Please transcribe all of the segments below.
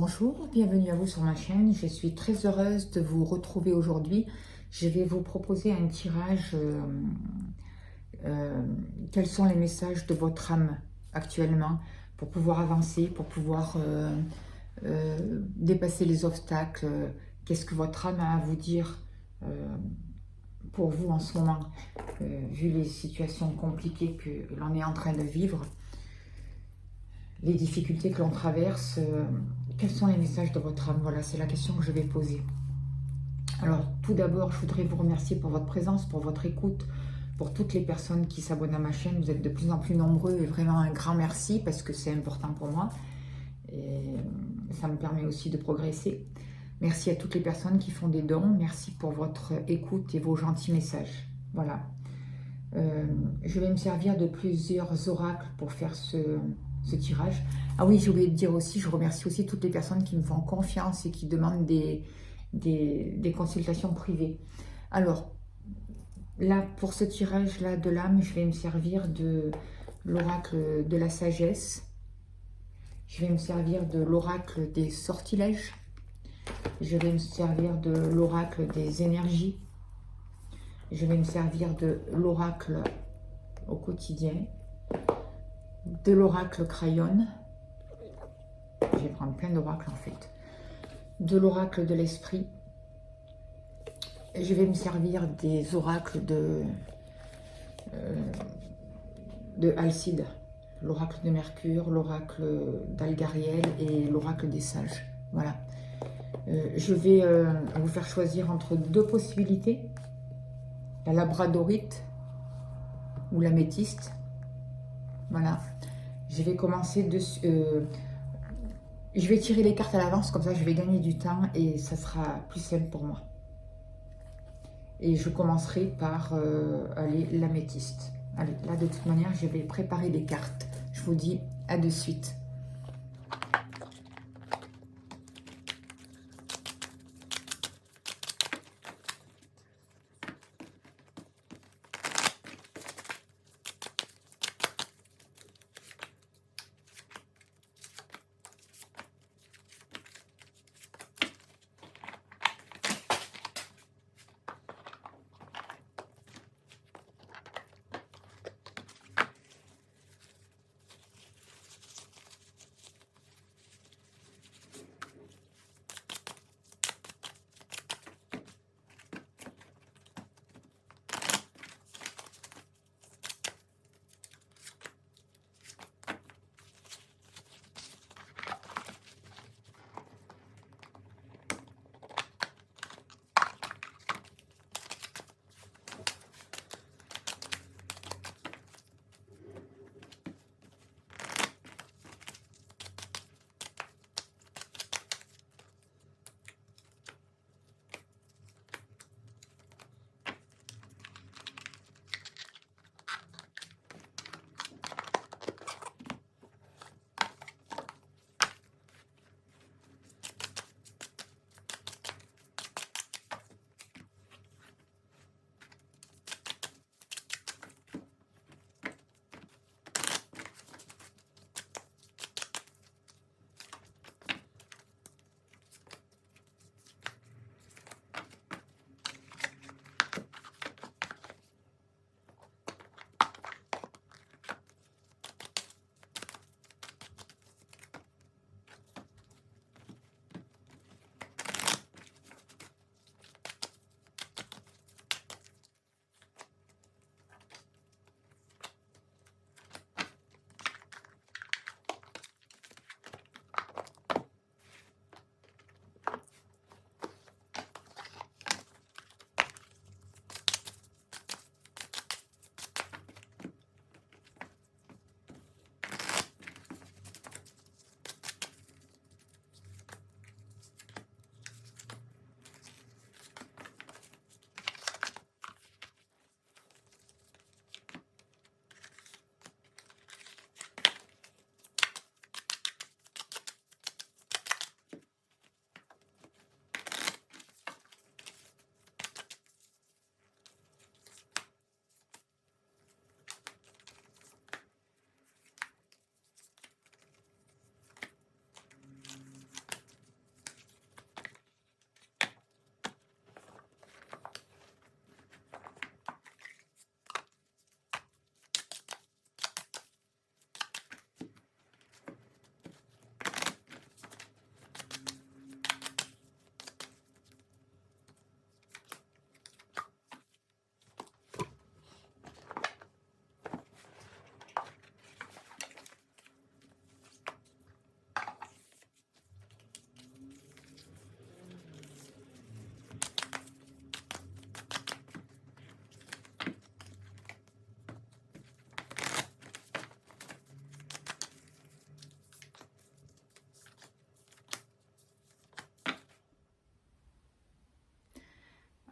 Bonjour, bienvenue à vous sur ma chaîne. Je suis très heureuse de vous retrouver aujourd'hui. Je vais vous proposer un tirage. Quels sont les messages de votre âme actuellement pour pouvoir avancer, pour pouvoir dépasser les obstacles. Qu'est-ce que votre âme a à vous dire pour vous en ce moment, vu les situations compliquées que l'on est en train de vivre, les difficultés que l'on traverse. Quels sont les messages de votre âme? Voilà, c'est la question que je vais poser. Alors, tout d'abord, je voudrais vous remercier pour votre présence, pour votre écoute, pour toutes les personnes qui s'abonnent à ma chaîne. Vous êtes de plus en plus nombreux et vraiment un grand merci parce que c'est important pour moi. Et ça me permet aussi de progresser. Merci à toutes les personnes qui font des dons. Merci pour votre écoute et vos gentils messages. Voilà. Je vais me servir de plusieurs oracles pour faire ce tirage. Ah oui, j'ai oublié de dire aussi, je remercie aussi toutes les personnes qui me font confiance et qui demandent des consultations privées. Alors, là, pour ce tirage-là de l'âme, je vais me servir de l'oracle de la sagesse. Je vais me servir de l'oracle des sortilèges. Je vais me servir de l'oracle des énergies. Je vais me servir de l'oracle au quotidien. De l'oracle crayon. Je vais prendre plein d'oracles en fait. De l'oracle de l'esprit. Je vais me servir des oracles de Alcide, l'oracle de Mercure, l'oracle d'Algariel et l'oracle des sages. Voilà. Je vais vous faire choisir entre deux possibilités. La labradorite ou l'améthyste. Voilà. Je vais commencer dessus. Je vais tirer les cartes à l'avance, comme ça je vais gagner du temps et ça sera plus simple pour moi. Et je commencerai par l'améthyste. Allez, là de toute manière, je vais préparer des cartes. Je vous dis à de suite.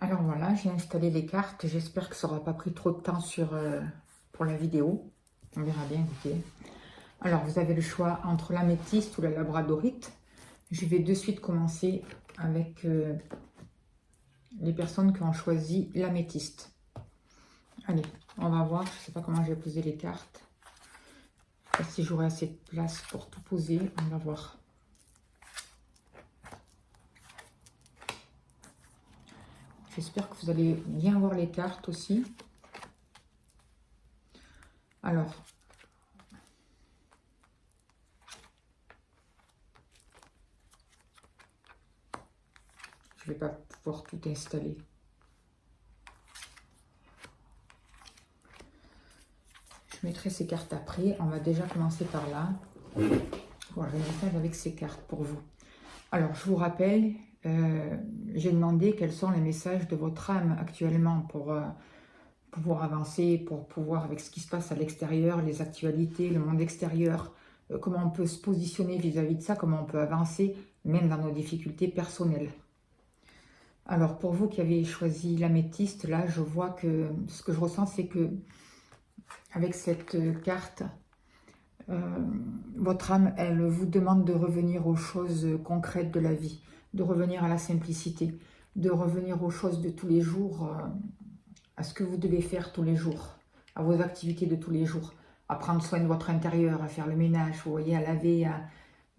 Alors voilà, j'ai installé les cartes. J'espère que ça n'aura pas pris trop de temps pour la vidéo. On verra bien, écoutez. Alors, vous avez le choix entre l'améthyste ou la labradorite. Je vais de suite commencer avec les personnes qui ont choisi l'améthyste. Allez, on va voir. Je ne sais pas comment je vais poser les cartes. Je sais pas si j'aurai assez de place pour tout poser. On va voir. J'espère que vous allez bien voir les cartes aussi. Alors, je ne vais pas pouvoir tout installer. Je mettrai ces cartes après. On va déjà commencer par là. Voilà, le message avec ces cartes pour vous. Alors, je vous rappelle, j'ai demandé quels sont les messages de votre âme actuellement pour pouvoir avancer, pour pouvoir, avec ce qui se passe à l'extérieur, les actualités, le monde extérieur, comment on peut se positionner vis-à-vis de ça, comment on peut avancer, même dans nos difficultés personnelles. Alors, pour vous qui avez choisi l'améthyste, là, je vois que ce que je ressens, c'est que avec cette carte, votre âme, elle vous demande de revenir aux choses concrètes de la vie, de revenir à la simplicité, de revenir aux choses de tous les jours, à ce que vous devez faire tous les jours, à vos activités de tous les jours, à prendre soin de votre intérieur, à faire le ménage, vous voyez, à laver,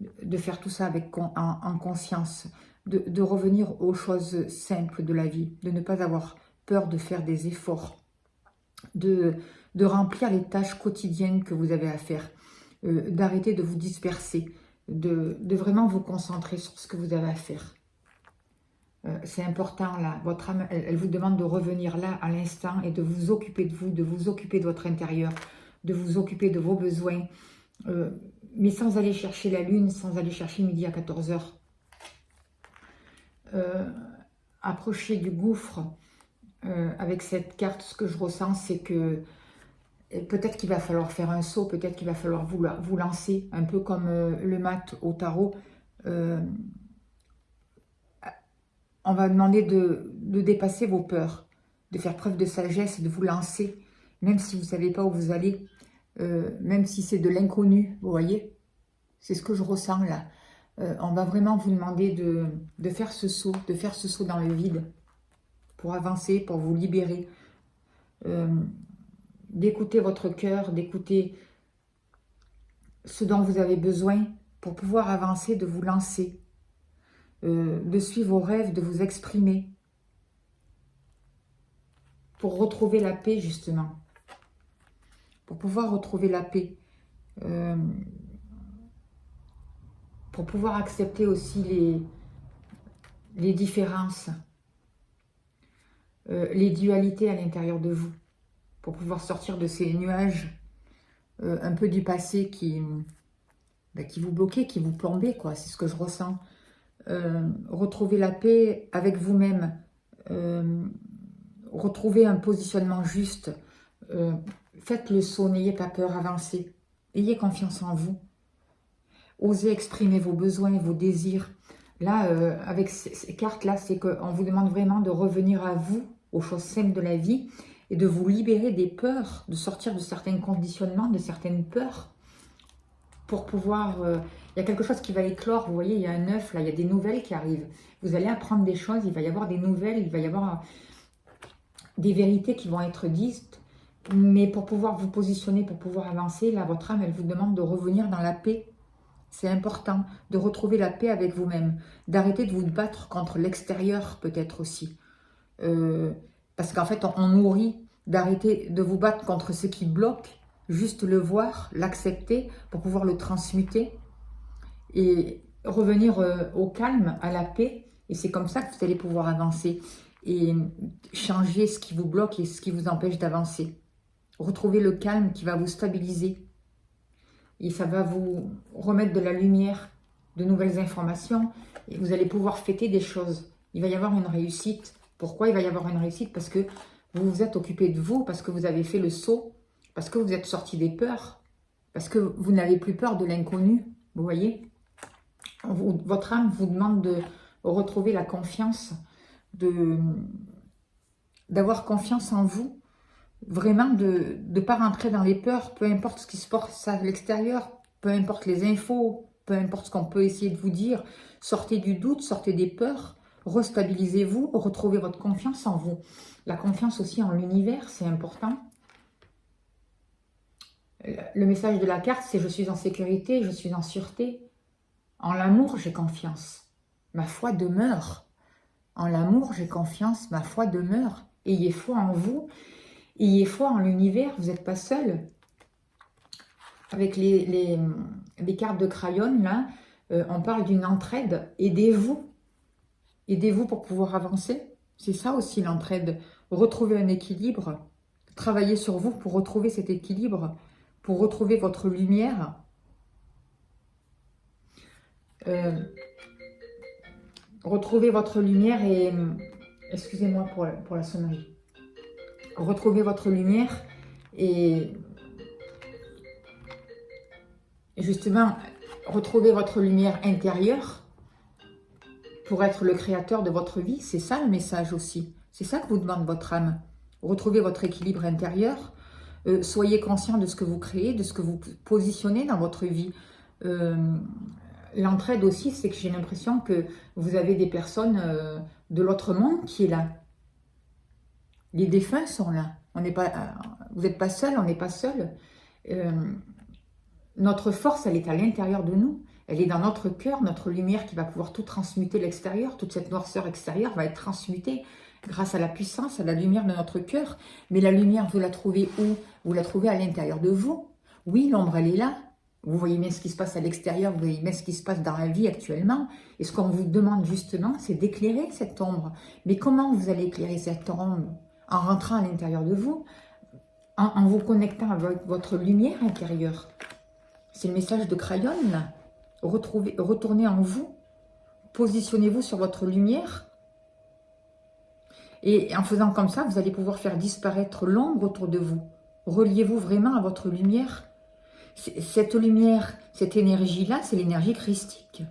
de faire tout ça avec, en conscience, de revenir aux choses simples de la vie, de ne pas avoir peur de faire des efforts, de remplir les tâches quotidiennes que vous avez à faire, d'arrêter de vous disperser, de vraiment vous concentrer sur ce que vous avez à faire. C'est important là, votre âme, elle vous demande de revenir là à l'instant et de vous occuper de vous, de vous occuper de votre intérieur, de vous occuper de vos besoins, mais sans aller chercher la lune, sans aller chercher midi à 14 heures. Approchez du gouffre, avec cette carte, ce que je ressens, c'est que peut-être qu'il va falloir faire un saut, peut-être qu'il va falloir vous lancer, un peu comme le mat au tarot. On va demander de dépasser vos peurs, de faire preuve de sagesse, de vous lancer, même si vous ne savez pas où vous allez, même si c'est de l'inconnu, vous voyez. C'est ce que je ressens là. On va vraiment vous demander de faire ce saut, dans le vide, pour avancer, pour vous libérer. D'écouter votre cœur, d'écouter ce dont vous avez besoin pour pouvoir avancer, de vous lancer, de suivre vos rêves, de vous exprimer, pour retrouver la paix justement, pour pouvoir retrouver la paix, pour pouvoir accepter aussi les différences, les dualités à l'intérieur de vous, pour pouvoir sortir de ces nuages un peu du passé qui vous bloquaient, qui vous plombaient, quoi. C'est ce que je ressens. Retrouver la paix avec vous-même, retrouver un positionnement juste. Faites le saut, n'ayez pas peur, avancez. Ayez confiance en vous. Osez exprimer vos besoins, vos désirs. Là, avec ces cartes-là, c'est qu'on vous demande vraiment de revenir à vous, aux choses simples de la vie, et de vous libérer des peurs, de sortir de certains conditionnements, de certaines peurs, pour pouvoir... il y a quelque chose qui va éclore, vous voyez, il y a un œuf, là, il y a des nouvelles qui arrivent. Vous allez apprendre des choses, il va y avoir des nouvelles, il va y avoir des vérités qui vont être dites, mais pour pouvoir vous positionner, pour pouvoir avancer, là, votre âme, elle vous demande de revenir dans la paix. C'est important de retrouver la paix avec vous-même, d'arrêter de vous battre contre l'extérieur peut-être aussi. Parce qu'en fait, on nourrit, d'arrêter de vous battre contre ce qui bloque, juste le voir, l'accepter pour pouvoir le transmuter et revenir au calme, à la paix. Et c'est comme ça que vous allez pouvoir avancer et changer ce qui vous bloque et ce qui vous empêche d'avancer. Retrouver le calme qui va vous stabiliser. Et ça va vous remettre de la lumière, de nouvelles informations. Et vous allez pouvoir fêter des choses. Il va y avoir une réussite. Pourquoi il va y avoir une réussite? Parce que vous vous êtes occupé de vous, parce que vous avez fait le saut, parce que vous êtes sorti des peurs, parce que vous n'avez plus peur de l'inconnu. Vous voyez, votre âme vous demande de retrouver la confiance, de d'avoir confiance en vous, vraiment de ne pas rentrer dans les peurs, peu importe ce qui se passe à l'extérieur, peu importe les infos, peu importe ce qu'on peut essayer de vous dire, sortez du doute, sortez des peurs, restabilisez-vous, retrouvez votre confiance en vous. La confiance aussi en l'univers, c'est important. Le message de la carte, c'est « je suis en sécurité, je suis en sûreté ». En l'amour, j'ai confiance. Ma foi demeure. En l'amour, j'ai confiance, ma foi demeure. Ayez foi en vous, ayez foi en l'univers, vous n'êtes pas seul. Avec les cartes de crayon, là, on parle d'une entraide. Aidez-vous. Aidez-vous pour pouvoir avancer. C'est ça aussi l'entraide. Retrouver un équilibre. Travaillez sur vous pour retrouver cet équilibre, pour retrouver votre lumière. Retrouvez votre lumière et... Excusez-moi pour la sonnerie. Retrouvez votre lumière et... Justement, retrouvez votre lumière intérieure pour être le créateur de votre vie. C'est ça le message aussi. C'est ça que vous demande votre âme. Retrouvez votre équilibre intérieur. Soyez conscient de ce que vous créez, de ce que vous positionnez dans votre vie. L'entraide aussi, c'est que j'ai l'impression que vous avez des personnes de l'autre monde qui est là. Les défunts sont là. On n'est pas, vous n'êtes pas seul, on n'est pas seul. Notre force, elle est à l'intérieur de nous. Elle est dans notre cœur, notre lumière qui va pouvoir tout transmuter l'extérieur. Toute cette noirceur extérieure va être transmutée grâce à la puissance, à la lumière de notre cœur. Mais la lumière, vous la trouvez où? Vous la trouvez à l'intérieur de vous. Oui, l'ombre, elle est là. Vous voyez bien ce qui se passe à l'extérieur, vous voyez bien ce qui se passe dans la vie actuellement. Et ce qu'on vous demande justement, c'est d'éclairer cette ombre. Mais comment vous allez éclairer cette ombre? En rentrant à l'intérieur de vous, en vous connectant avec votre lumière intérieure. C'est le message de Crayon, là. Retournez en vous, positionnez-vous sur votre lumière. Et en faisant comme ça, vous allez pouvoir faire disparaître l'ombre autour de vous. Reliez-vous vraiment à votre lumière. Cette lumière, cette énergie-là, c'est l'énergie christique.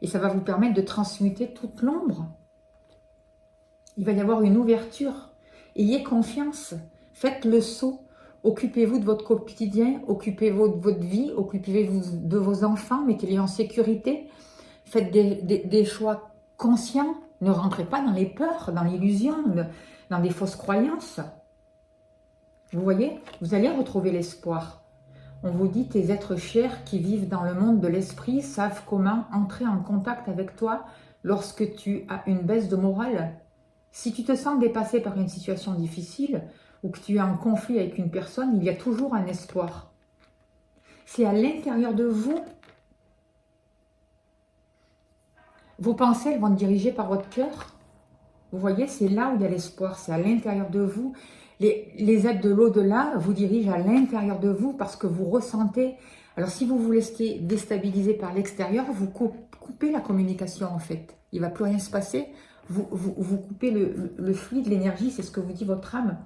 Et ça va vous permettre de transmuter toute l'ombre. Il va y avoir une ouverture. Ayez confiance. Faites le saut. Occupez-vous de votre quotidien, occupez-vous de votre vie, occupez-vous de vos enfants, mettez-les en sécurité. Faites des choix conscients. Ne rentrez pas dans les peurs, dans l'illusion, dans des fausses croyances. Vous voyez, vous allez retrouver l'espoir. On vous dit, tes êtres chers qui vivent dans le monde de l'esprit savent comment entrer en contact avec toi lorsque tu as une baisse de morale. Si tu te sens dépassé par une situation difficile ou que tu es en conflit avec une personne, il y a toujours un espoir. C'est à l'intérieur de vous. Vos pensées elles vont diriger par votre cœur. Vous voyez, c'est là où il y a l'espoir, c'est à l'intérieur de vous. Les êtres de l'au-delà vous dirigent à l'intérieur de vous parce que vous ressentez. Alors si vous vous laissez déstabiliser par l'extérieur, vous coupez la communication en fait. Il ne va plus rien se passer. Vous coupez le flux de l'énergie, c'est ce que vous dit votre âme.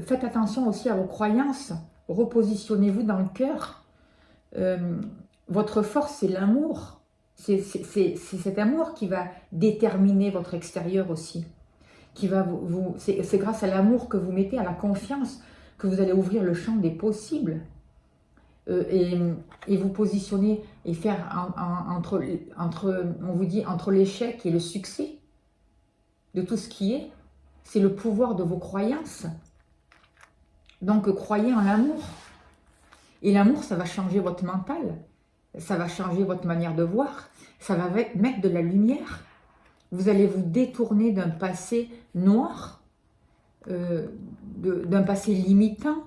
Faites attention aussi à vos croyances. Repositionnez-vous dans le cœur. Votre force, c'est l'amour. C'est cet amour qui va déterminer votre extérieur aussi. C'est grâce à l'amour que vous mettez, à la confiance, que vous allez ouvrir le champ des possibles. Et vous positionner et faire on vous dit, entre l'échec et le succès de tout ce qui est. C'est le pouvoir de vos croyances. Donc, croyez en l'amour. Et l'amour, ça va changer votre mental. Ça va changer votre manière de voir. Ça va mettre de la lumière. Vous allez vous détourner d'un passé noir, d'un passé limitant,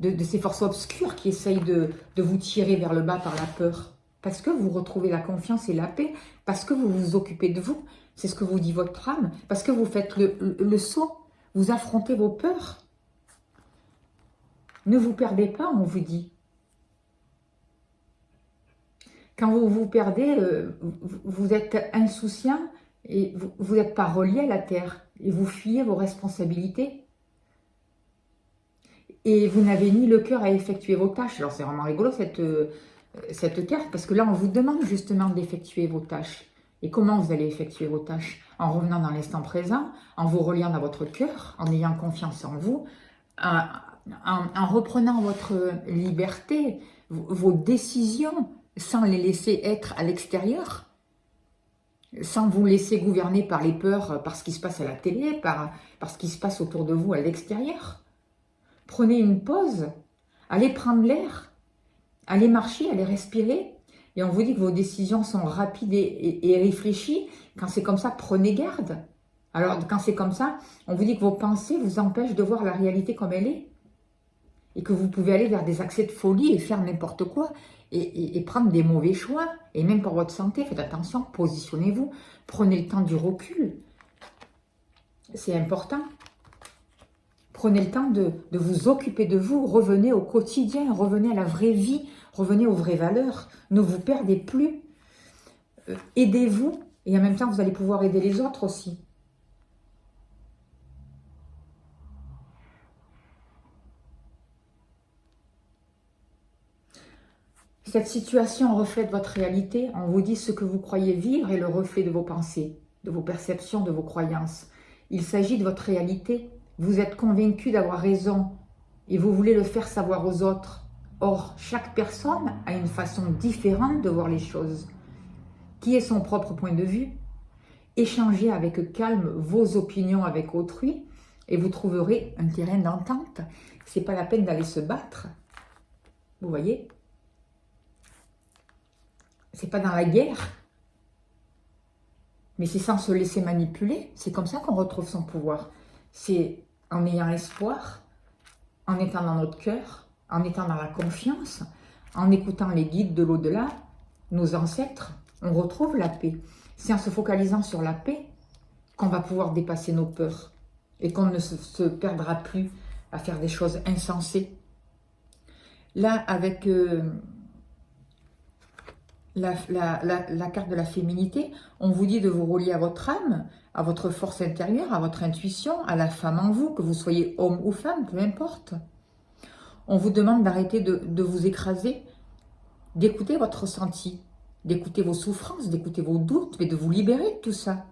de ces forces obscures qui essayent de vous tirer vers le bas par la peur. Parce que vous retrouvez la confiance et la paix. Parce que vous vous occupez de vous. C'est ce que vous dit votre âme. Parce que vous faites le saut. Vous affrontez vos peurs. Ne vous perdez pas, on vous dit. Quand vous vous perdez, vous êtes insouciant et vous n'êtes pas relié à la terre. Et vous fuyez vos responsabilités. Et vous n'avez ni le cœur à effectuer vos tâches. Alors c'est vraiment rigolo cette carte, parce que là on vous demande justement d'effectuer vos tâches. Et comment vous allez effectuer vos tâches? en revenant dans l'instant présent, en vous reliant à votre cœur, en ayant confiance en vous, en reprenant votre liberté, vos décisions, sans les laisser être à l'extérieur, sans vous laisser gouverner par les peurs, par ce qui se passe à la télé, par ce qui se passe autour de vous à l'extérieur. Prenez une pause, allez prendre l'air, allez marcher, allez respirer, et on vous dit que vos décisions sont rapides et réfléchies. Quand c'est comme ça, prenez garde. Alors, quand c'est comme ça, on vous dit que vos pensées vous empêchent de voir la réalité comme elle est, et que vous pouvez aller vers des accès de folie et faire n'importe quoi, et prendre des mauvais choix, et même pour votre santé, faites attention, positionnez-vous, prenez le temps du recul, c'est important. Prenez le temps de vous occuper de vous, revenez au quotidien, revenez à la vraie vie, revenez aux vraies valeurs, ne vous perdez plus, aidez-vous, et en même temps vous allez pouvoir aider les autres aussi. Cette situation reflète votre réalité. On vous dit ce que vous croyez vivre est le reflet de vos pensées, de vos perceptions, de vos croyances. Il s'agit de votre réalité. Vous êtes convaincu d'avoir raison et vous voulez le faire savoir aux autres. Or, chaque personne a une façon différente de voir les choses, qui est son propre point de vue. Échangez avec calme vos opinions avec autrui et vous trouverez un terrain d'entente. Ce n'est pas la peine d'aller se battre. Vous voyez ? C'est pas dans la guerre, mais c'est sans se laisser manipuler. C'est comme ça qu'on retrouve son pouvoir. C'est en ayant espoir, en étant dans notre cœur, en étant dans la confiance, en écoutant les guides de l'au-delà, nos ancêtres, on retrouve la paix. C'est en se focalisant sur la paix qu'on va pouvoir dépasser nos peurs et qu'on ne se perdra plus à faire des choses insensées. Là, avec la carte de la féminité, on vous dit de vous relier à votre âme, à votre force intérieure, à votre intuition, à la femme en vous, que vous soyez homme ou femme, peu importe. On vous demande d'arrêter de vous écraser, d'écouter votre ressenti, d'écouter vos souffrances, d'écouter vos doutes, mais de vous libérer de tout ça.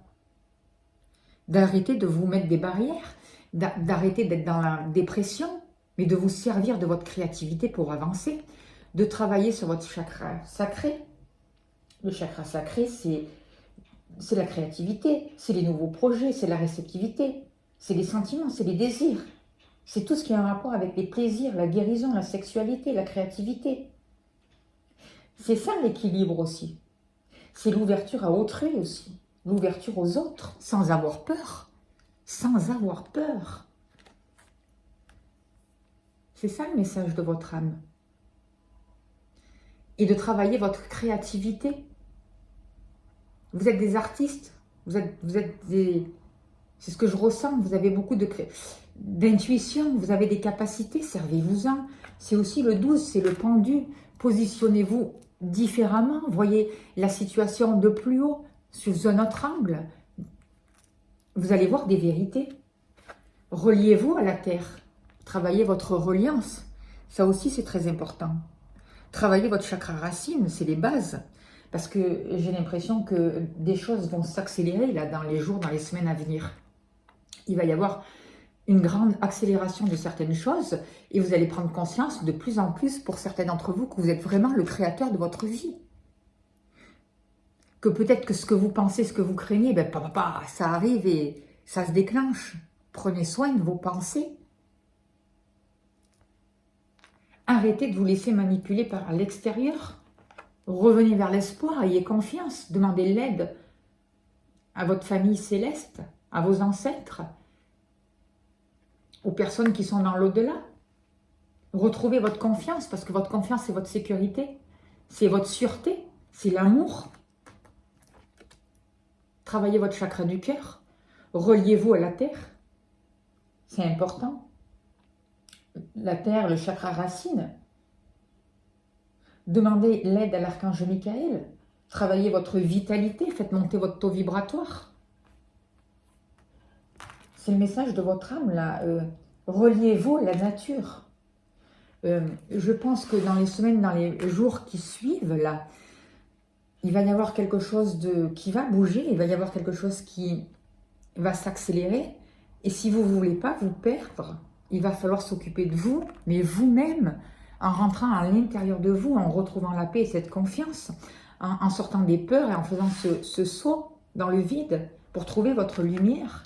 D'arrêter de vous mettre des barrières, d'arrêter d'être dans la dépression, mais de vous servir de votre créativité pour avancer, de travailler sur votre chakra sacré. Le chakra sacré, c'est la créativité, c'est les nouveaux projets, c'est la réceptivité, c'est les sentiments, c'est les désirs. C'est tout ce qui a un rapport avec les plaisirs, la guérison, la sexualité, la créativité. C'est ça l'équilibre aussi. C'est l'ouverture à autrui aussi, l'ouverture aux autres, sans avoir peur. Sans avoir peur. C'est ça le message de votre âme. Et de travailler votre créativité. Vous êtes des artistes, vous êtes des... C'est ce que je ressens, vous avez beaucoup d'intuition, vous avez des capacités, servez-vous-en. C'est aussi le 12, c'est le pendu. Positionnez-vous différemment, voyez la situation de plus haut, sous un autre angle. Vous allez voir des vérités. Reliez-vous à la terre, travaillez votre reliance. Ça aussi, c'est très important. Travaillez votre chakra racine, c'est les bases. Parce que j'ai l'impression que des choses vont s'accélérer là dans les jours, dans les semaines à venir. Il va y avoir une grande accélération de certaines choses et vous allez prendre conscience de plus en plus pour certains d'entre vous que vous êtes vraiment le créateur de votre vie. Que peut-être que ce que vous pensez, ce que vous craignez, ben ça arrive et ça se déclenche. Prenez soin de vos pensées. Arrêtez de vous laisser manipuler par l'extérieur. Revenez vers l'espoir, ayez confiance, demandez l'aide à votre famille céleste, à vos ancêtres, aux personnes qui sont dans l'au-delà. Retrouvez votre confiance, parce que votre confiance, c'est votre sécurité, c'est votre sûreté, c'est l'amour. Travaillez votre chakra du cœur, reliez-vous à la terre, c'est important. La terre, le chakra racine. Demandez l'aide à l'archange Michael. Travaillez votre vitalité, faites monter votre taux vibratoire. C'est le message de votre âme, là. Reliez-vous à la nature. Je pense que dans les semaines, dans les jours qui suivent, là, il va y avoir quelque chose qui va bouger, il va y avoir quelque chose qui va s'accélérer. Et si vous ne voulez pas vous perdre, il va falloir s'occuper de vous, mais vous-même, en rentrant à l'intérieur de vous, en retrouvant la paix et cette confiance, en sortant des peurs et en faisant ce saut dans le vide pour trouver votre lumière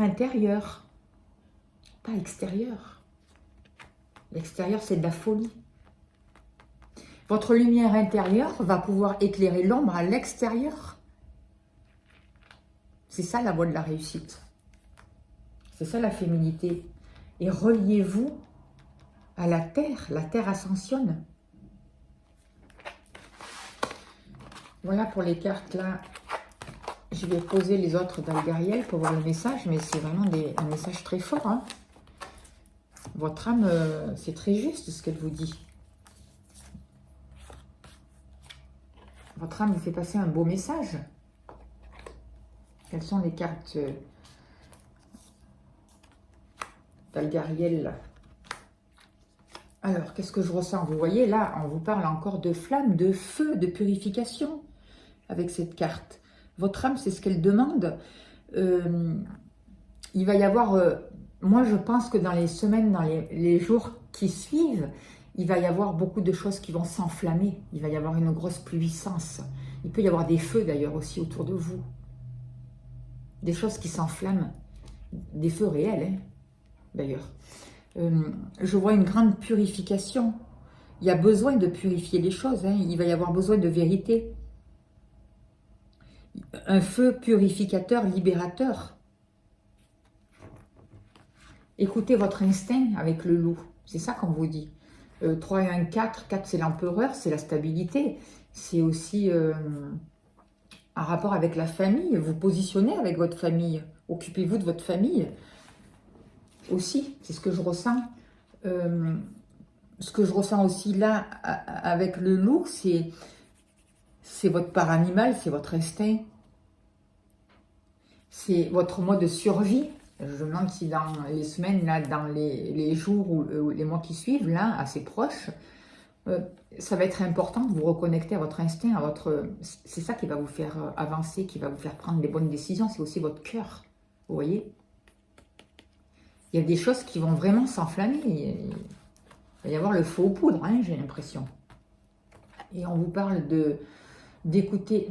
intérieure, pas extérieure. L'extérieur, c'est de la folie. Votre lumière intérieure va pouvoir éclairer l'ombre à l'extérieur. C'est ça la voie de la réussite. C'est ça la féminité. Et reliez-vous à la terre ascensionne. Voilà pour les cartes là. Je vais poser les autres d'Algariel pour voir le message, mais c'est vraiment un message très fort. Hein. Votre âme, c'est très juste ce qu'elle vous dit. Votre âme vous fait passer un beau message. Quelles sont les cartes d'Algariel? Alors, qu'est-ce que je ressens? Vous voyez, là, on vous parle encore de flamme, de feu, de purification avec cette carte. Votre âme, c'est ce qu'elle demande. Il va y avoir... moi, je pense que dans les semaines, dans les jours qui suivent, il va y avoir beaucoup de choses qui vont s'enflammer. Il va y avoir une grosse puissance. Il peut y avoir des feux, d'ailleurs, aussi autour de vous. Des choses qui s'enflamment. Des feux réels, hein, d'ailleurs. Je vois une grande purification. Il y a besoin de purifier les choses. Hein. Il va y avoir besoin de vérité. Un feu purificateur, libérateur. Écoutez votre instinct avec le loup. C'est ça qu'on vous dit. 3 et 1, 4. 4, c'est l'empereur, c'est la stabilité. C'est aussi un rapport avec la famille. Vous positionnez avec votre famille. Occupez-vous de votre famille. Aussi, c'est ce que je ressens. Ce que je ressens aussi là, avec le loup, c'est votre part animale, c'est votre instinct. C'est votre mode de survie. Je me demande si dans les semaines, là, dans les jours ou les mois qui suivent, là, assez proches, ça va être important de vous reconnecter à votre instinct, à votre... C'est ça qui va vous faire avancer, qui va vous faire prendre les bonnes décisions. C'est aussi votre cœur, vous voyez. Il y a des choses qui vont vraiment s'enflammer. Il va y avoir le feu aux poudres, hein, j'ai l'impression. Et on vous parle d'écouter...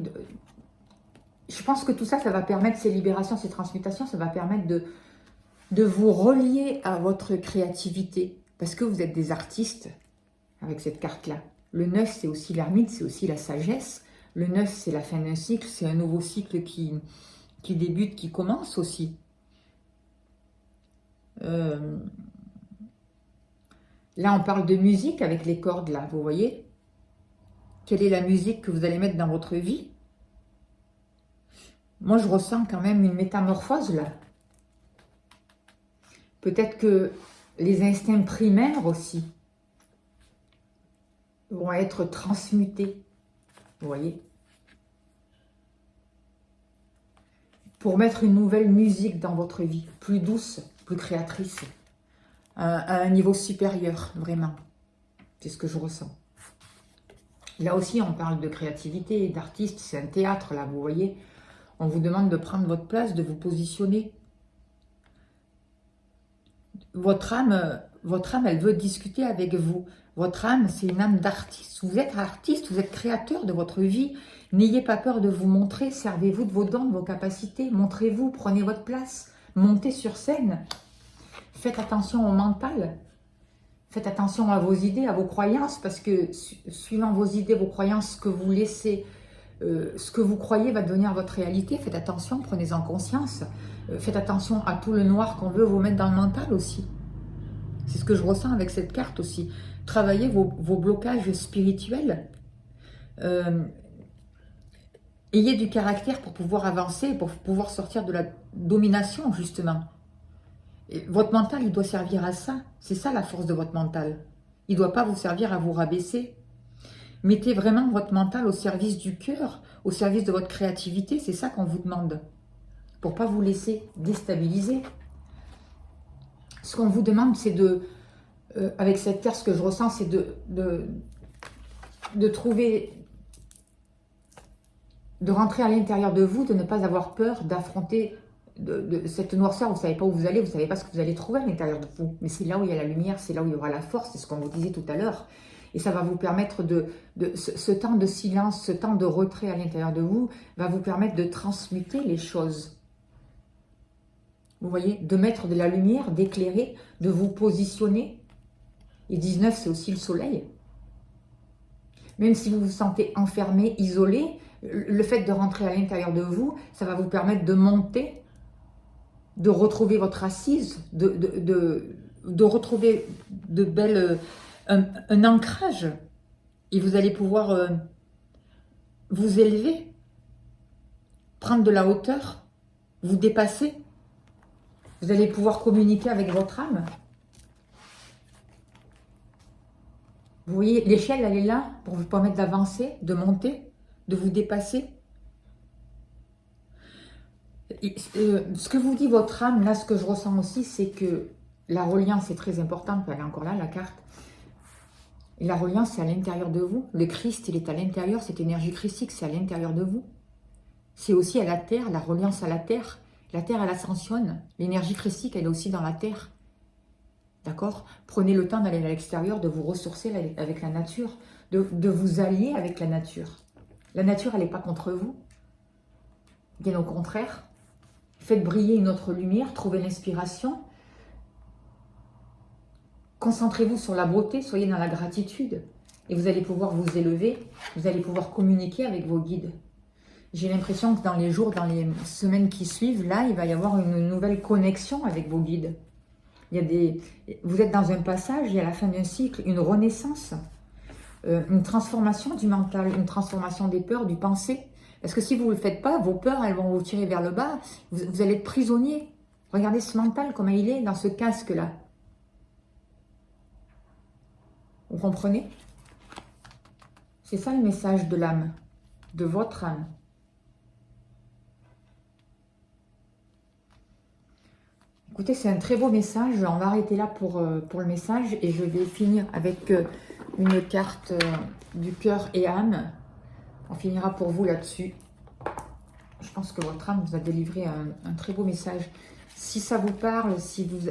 Je pense que tout ça, ça va permettre, ces libérations, ces transmutations, ça va permettre de vous relier à votre créativité. Parce que vous êtes des artistes avec cette carte-là. Le 9, c'est aussi l'ermite, c'est aussi la sagesse. Le 9, c'est la fin d'un cycle, c'est un nouveau cycle qui débute, qui commence aussi. Là, on parle de musique avec les cordes, là, vous voyez? Quelle est la musique que vous allez mettre dans votre vie? Moi, je ressens quand même une métamorphose, là. Peut-être que les instincts primaires aussi vont être transmutés, vous voyez? Pour mettre une nouvelle musique dans votre vie, plus douce, plus créatrice, à un niveau supérieur, vraiment. C'est ce que je ressens. Là aussi, on parle de créativité, d'artiste, c'est un théâtre, là, vous voyez. On vous demande de prendre votre place, de vous positionner. Votre âme, elle veut discuter avec vous. Votre âme, c'est une âme d'artiste. Vous êtes artiste, vous êtes créateur de votre vie. N'ayez pas peur de vous montrer. Servez-vous de vos dons, de vos capacités. Montrez-vous, prenez votre place. Montez sur scène. Faites attention au mental. Faites attention à vos idées, à vos croyances, parce que suivant vos idées, vos croyances, ce que vous laissez... ce que vous croyez va devenir votre réalité. Faites attention, prenez-en conscience. Faites attention à tout le noir qu'on veut vous mettre dans le mental aussi. C'est ce que je ressens avec cette carte aussi. Travaillez vos blocages spirituels. Ayez du caractère pour pouvoir avancer, pour pouvoir sortir de la domination, justement. Et votre mental, il doit servir à ça. C'est ça la force de votre mental. Il ne doit pas vous servir à vous rabaisser. Mettez vraiment votre mental au service du cœur, au service de votre créativité. C'est ça qu'on vous demande. Pour ne pas vous laisser déstabiliser. Ce qu'on vous demande, c'est de... avec cette terre, ce que je ressens, c'est de trouver... de rentrer à l'intérieur de vous, de ne pas avoir peur d'affronter cette noirceur, vous ne savez pas où vous allez, vous ne savez pas ce que vous allez trouver à l'intérieur de vous. Mais c'est là où il y a la lumière, c'est là où il y aura la force, c'est ce qu'on vous disait tout à l'heure. Et ça va vous permettre ce temps de silence, ce temps de retrait à l'intérieur de vous, va vous permettre de transmuter les choses. Vous voyez, de mettre de la lumière, d'éclairer, de vous positionner. Et 19, c'est aussi le soleil. Même si vous vous sentez enfermé, isolé, le fait de rentrer à l'intérieur de vous, ça va vous permettre de monter, de retrouver votre assise, de retrouver de belles, un ancrage. Et vous allez pouvoir vous élever, prendre de la hauteur, vous dépasser. Vous allez pouvoir communiquer avec votre âme. Vous voyez, l'échelle, elle est là pour vous permettre d'avancer, de monter, de vous dépasser. Ce que vous dit votre âme, là, ce que je ressens aussi, c'est que la reliance est très importante. Elle est encore là, la carte. Et la reliance, c'est à l'intérieur de vous. Le Christ, il est à l'intérieur. Cette énergie christique, c'est à l'intérieur de vous. C'est aussi à la terre, la reliance à la terre. La terre, elle ascensionne. L'énergie christique, elle est aussi dans la terre. D'accord? Prenez le temps d'aller à l'extérieur, de vous ressourcer avec la nature, de vous allier avec la nature. La nature, elle n'est pas contre vous. Bien au contraire. Faites briller une autre lumière, trouvez l'inspiration. Concentrez-vous sur la beauté, soyez dans la gratitude. Et vous allez pouvoir vous élever, vous allez pouvoir communiquer avec vos guides. J'ai l'impression que dans les jours, dans les semaines qui suivent, là, il va y avoir une nouvelle connexion avec vos guides. Vous êtes dans un passage, et à la fin d'un cycle, une renaissance, une transformation du mental, une transformation des peurs, du pensée. Parce que si vous ne le faites pas, vos peurs, elles vont vous tirer vers le bas, vous allez être prisonnier. Regardez ce mental, comment il est dans ce casque-là. Vous comprenez? C'est ça le message de l'âme, de votre âme. Écoutez, c'est un très beau message. On va arrêter là pour le message et je vais finir avec une carte du cœur et âme. On finira pour vous là-dessus. Je pense que votre âme vous a délivré un très beau message. Si ça vous parle, si vous,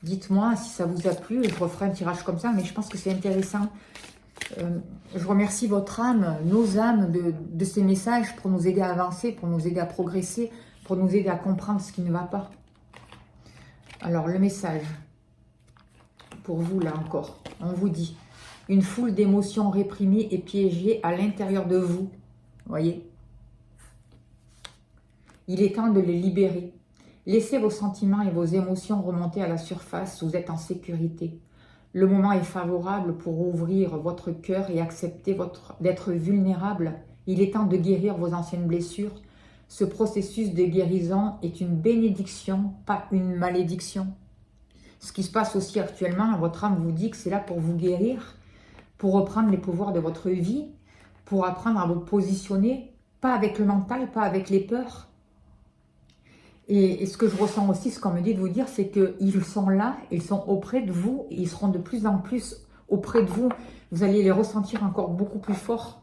dites-moi si ça vous a plu. Je referai un tirage comme ça, mais je pense que c'est intéressant. Je remercie votre âme, nos âmes de ces messages pour nous aider à avancer, pour nous aider à progresser, pour nous aider à comprendre ce qui ne va pas. Alors, le message, pour vous, là encore, on vous dit, une foule d'émotions réprimées et piégées à l'intérieur de vous, voyez. Il est temps de les libérer. Laissez vos sentiments et vos émotions remonter à la surface, vous êtes en sécurité. Le moment est favorable pour ouvrir votre cœur et accepter d'être vulnérable. Il est temps de guérir vos anciennes blessures. Ce processus de guérison est une bénédiction, pas une malédiction. Ce qui se passe aussi actuellement, votre âme vous dit que c'est là pour vous guérir, pour reprendre les pouvoirs de votre vie, pour apprendre à vous positionner, pas avec le mental, pas avec les peurs. Et ce que je ressens aussi, ce qu'on me dit de vous dire, c'est qu'ils sont là, ils sont auprès de vous, et ils seront de plus en plus auprès de vous. Vous allez les ressentir encore beaucoup plus fort.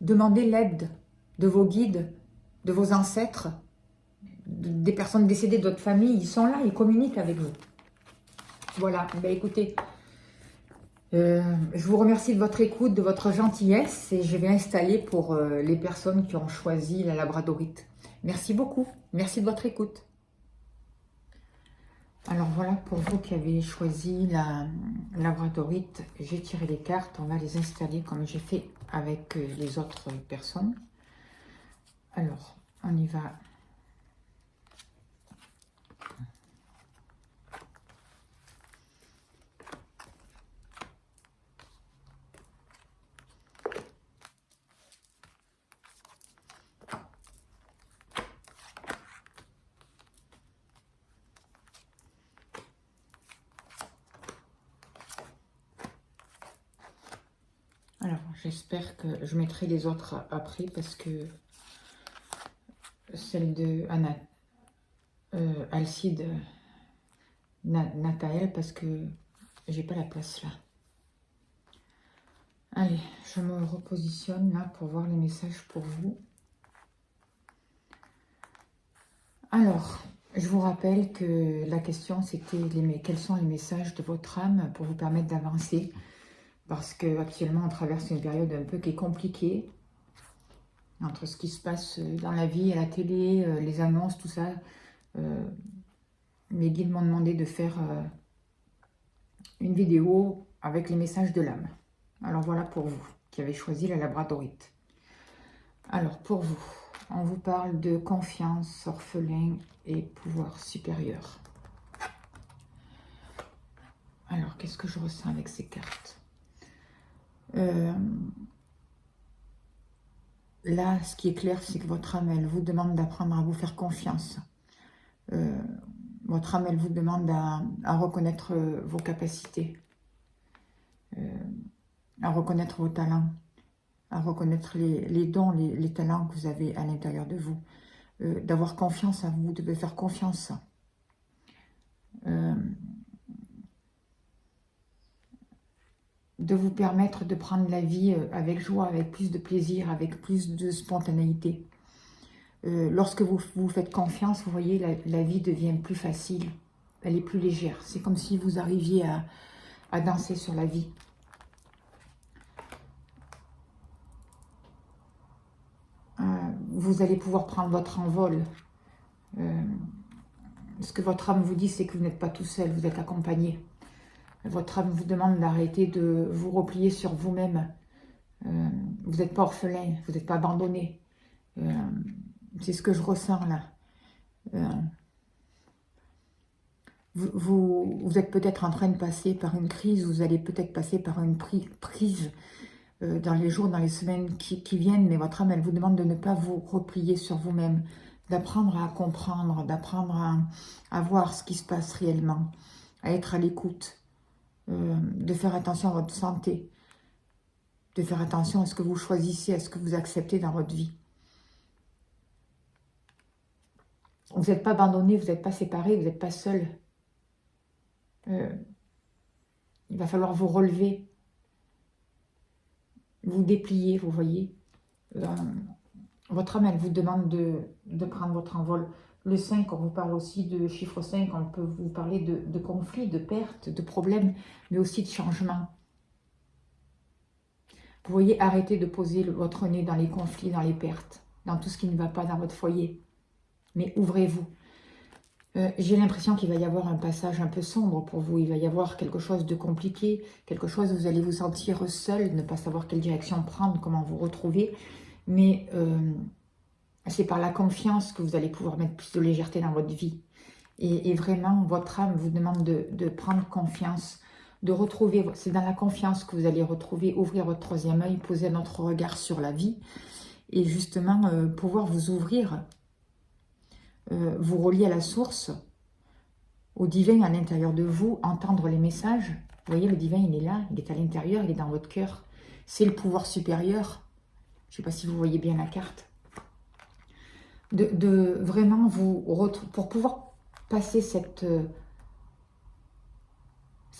Demandez l'aide de vos guides, de vos ancêtres, des personnes décédées de votre famille. Ils sont là, ils communiquent avec vous. Voilà, ben écoutez, je vous remercie de votre écoute, de votre gentillesse et je vais installer pour les personnes qui ont choisi la labradorite. Merci beaucoup, merci de votre écoute. Alors voilà, pour vous qui avez choisi la labradorite, j'ai tiré les cartes, on va les installer comme j'ai fait avec les autres personnes. Alors, on y va. Alors, j'espère que je mettrai les autres après parce que celle de Anna, Alcide, Nathaël, parce que j'ai pas la place là. Allez, je me repositionne là pour voir les messages pour vous. Alors, je vous rappelle que la question c'était quels sont les messages de votre âme pour vous permettre d'avancer. Parce qu'actuellement on traverse une période un peu qui est compliquée. Entre ce qui se passe dans la vie, à la télé, les annonces, tout ça. Mes guides m'ont demandé de faire une vidéo avec les messages de l'âme. Alors voilà pour vous qui avez choisi la labradorite. Alors pour vous, on vous parle de confiance, orphelin et pouvoir supérieur. Alors qu'est-ce que je ressens avec ces cartes? Là, ce qui est clair, c'est que votre âme, elle vous demande d'apprendre à vous faire confiance. Votre âme, elle vous demande à reconnaître vos capacités, à reconnaître vos talents, à reconnaître les dons, les talents que vous avez à l'intérieur de vous, d'avoir confiance en vous, de faire confiance. De vous permettre de prendre la vie avec joie, avec plus de plaisir, avec plus de spontanéité. Lorsque vous vous faites confiance, vous voyez, la vie devient plus facile, elle est plus légère. C'est comme si vous arriviez à danser sur la vie. Vous allez pouvoir prendre votre envol. Ce que votre âme vous dit, c'est que vous n'êtes pas tout seul, vous êtes accompagné. Votre âme vous demande d'arrêter de vous replier sur vous-même. Vous n'êtes pas orphelin, vous n'êtes pas abandonné. C'est ce que je ressens là. Vous êtes peut-être en train de passer par une crise, vous allez peut-être passer par une prise dans les jours, dans les semaines qui viennent, mais votre âme, elle vous demande de ne pas vous replier sur vous-même, d'apprendre à comprendre, d'apprendre à voir ce qui se passe réellement, à être à l'écoute, de faire attention à votre santé, de faire attention à ce que vous choisissez, à ce que vous acceptez dans votre vie. Vous n'êtes pas abandonné, vous n'êtes pas séparé, vous n'êtes pas seul. Il va falloir vous relever, vous déplier, vous voyez. Votre âme, elle vous demande de prendre votre envol. Le 5, on vous parle aussi de chiffre 5, on peut vous parler de conflits, de pertes, de problèmes, mais aussi de changements. Vous voyez, arrêtez de poser votre nez dans les conflits, dans les pertes, dans tout ce qui ne va pas dans votre foyer. Mais ouvrez-vous. J'ai l'impression qu'il va y avoir un passage un peu sombre pour vous. Il va y avoir quelque chose de compliqué, quelque chose où vous allez vous sentir seul, ne pas savoir quelle direction prendre, comment vous retrouver. Mais c'est par la confiance que vous allez pouvoir mettre plus de légèreté dans votre vie. Et vraiment, votre âme vous demande de prendre confiance, de retrouver, c'est dans la confiance que vous allez retrouver, ouvrir votre troisième œil, poser un autre regard sur la vie et justement pouvoir vous ouvrir, vous relier à la source, au divin à l'intérieur de vous, entendre les messages. Vous voyez, le divin, il est là, il est à l'intérieur, il est dans votre cœur. C'est le pouvoir supérieur. Je ne sais pas si vous voyez bien la carte. De vraiment vous retrouver, pour pouvoir passer cette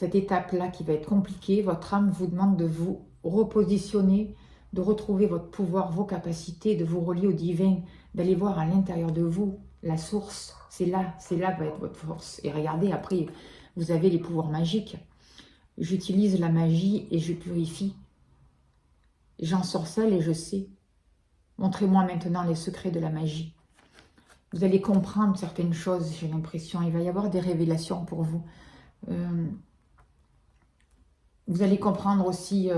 étape-là qui va être compliquée, votre âme vous demande de vous repositionner, de retrouver votre pouvoir, vos capacités, de vous relier au divin, d'aller voir à l'intérieur de vous la source. C'est là que va être votre force. Et regardez, après, vous avez les pouvoirs magiques. J'utilise la magie et je purifie. J'en sorcelle et je sais. Montrez-moi maintenant les secrets de la magie. Vous allez comprendre certaines choses, j'ai l'impression. Il va y avoir des révélations pour vous. Vous allez comprendre aussi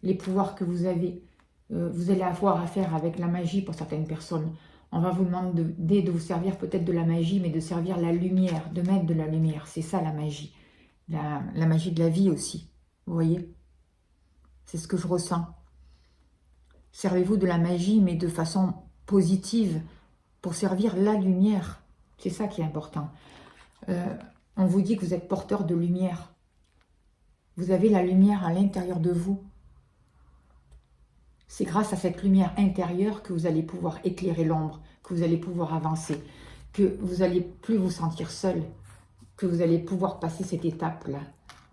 les pouvoirs que vous avez. Vous allez avoir affaire avec la magie pour certaines personnes. On va vous demander de vous servir peut-être de la magie, mais de servir la lumière, de mettre de la lumière. C'est ça la magie. La magie de la vie aussi. Vous voyez? C'est ce que je ressens. Servez-vous de la magie, mais de façon positive, pour servir la lumière. C'est ça qui est important. On vous dit que vous êtes porteur de lumière. Vous avez la lumière à l'intérieur de vous. C'est grâce à cette lumière intérieure que vous allez pouvoir éclairer l'ombre, que vous allez pouvoir avancer, que vous n'allez plus vous sentir seul, que vous allez pouvoir passer cette étape-là,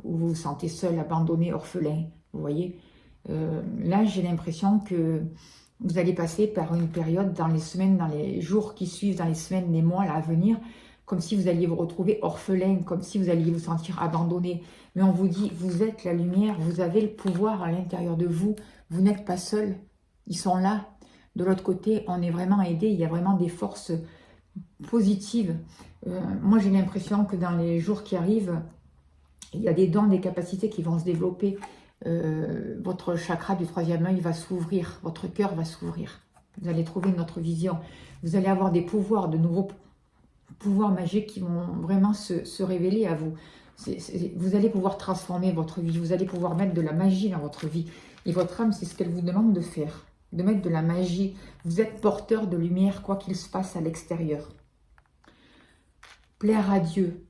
où vous vous sentez seul, abandonné, orphelin, vous voyez. Là, j'ai l'impression que vous allez passer par une période dans les semaines, dans les jours qui suivent, dans les semaines, les mois là, à venir, comme si vous alliez vous retrouver orphelin, comme si vous alliez vous sentir abandonné. Mais on vous dit, vous êtes la lumière, vous avez le pouvoir à l'intérieur de vous, vous n'êtes pas seul, ils sont là. De l'autre côté, on est vraiment aidé, il y a vraiment des forces positives. Moi, j'ai l'impression que dans les jours qui arrivent, il y a des dons, des capacités qui vont se développer. Votre chakra du troisième œil va s'ouvrir, votre cœur va s'ouvrir. Vous allez trouver notre vision. Vous allez avoir des pouvoirs, de nouveaux pouvoirs magiques qui vont vraiment se révéler à vous. Vous allez pouvoir transformer votre vie, vous allez pouvoir mettre de la magie dans votre vie. Et votre âme, c'est ce qu'elle vous demande de faire, de mettre de la magie. Vous êtes porteur de lumière, quoi qu'il se passe à l'extérieur. Plaire à Dieu.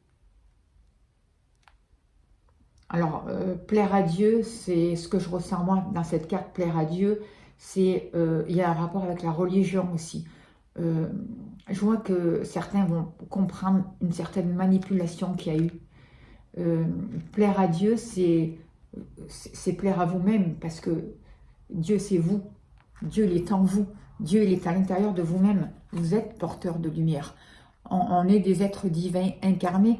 Alors, plaire à Dieu, c'est ce que je ressens moi dans cette carte, plaire à Dieu, c'est il y a un rapport avec la religion aussi. Je vois que certains vont comprendre une certaine manipulation qu'il y a eu. Plaire à Dieu, c'est plaire à vous-même, parce que Dieu, c'est vous. Dieu, il est en vous. Dieu, il est à l'intérieur de vous-même. Vous êtes porteur de lumière. On est des êtres divins incarnés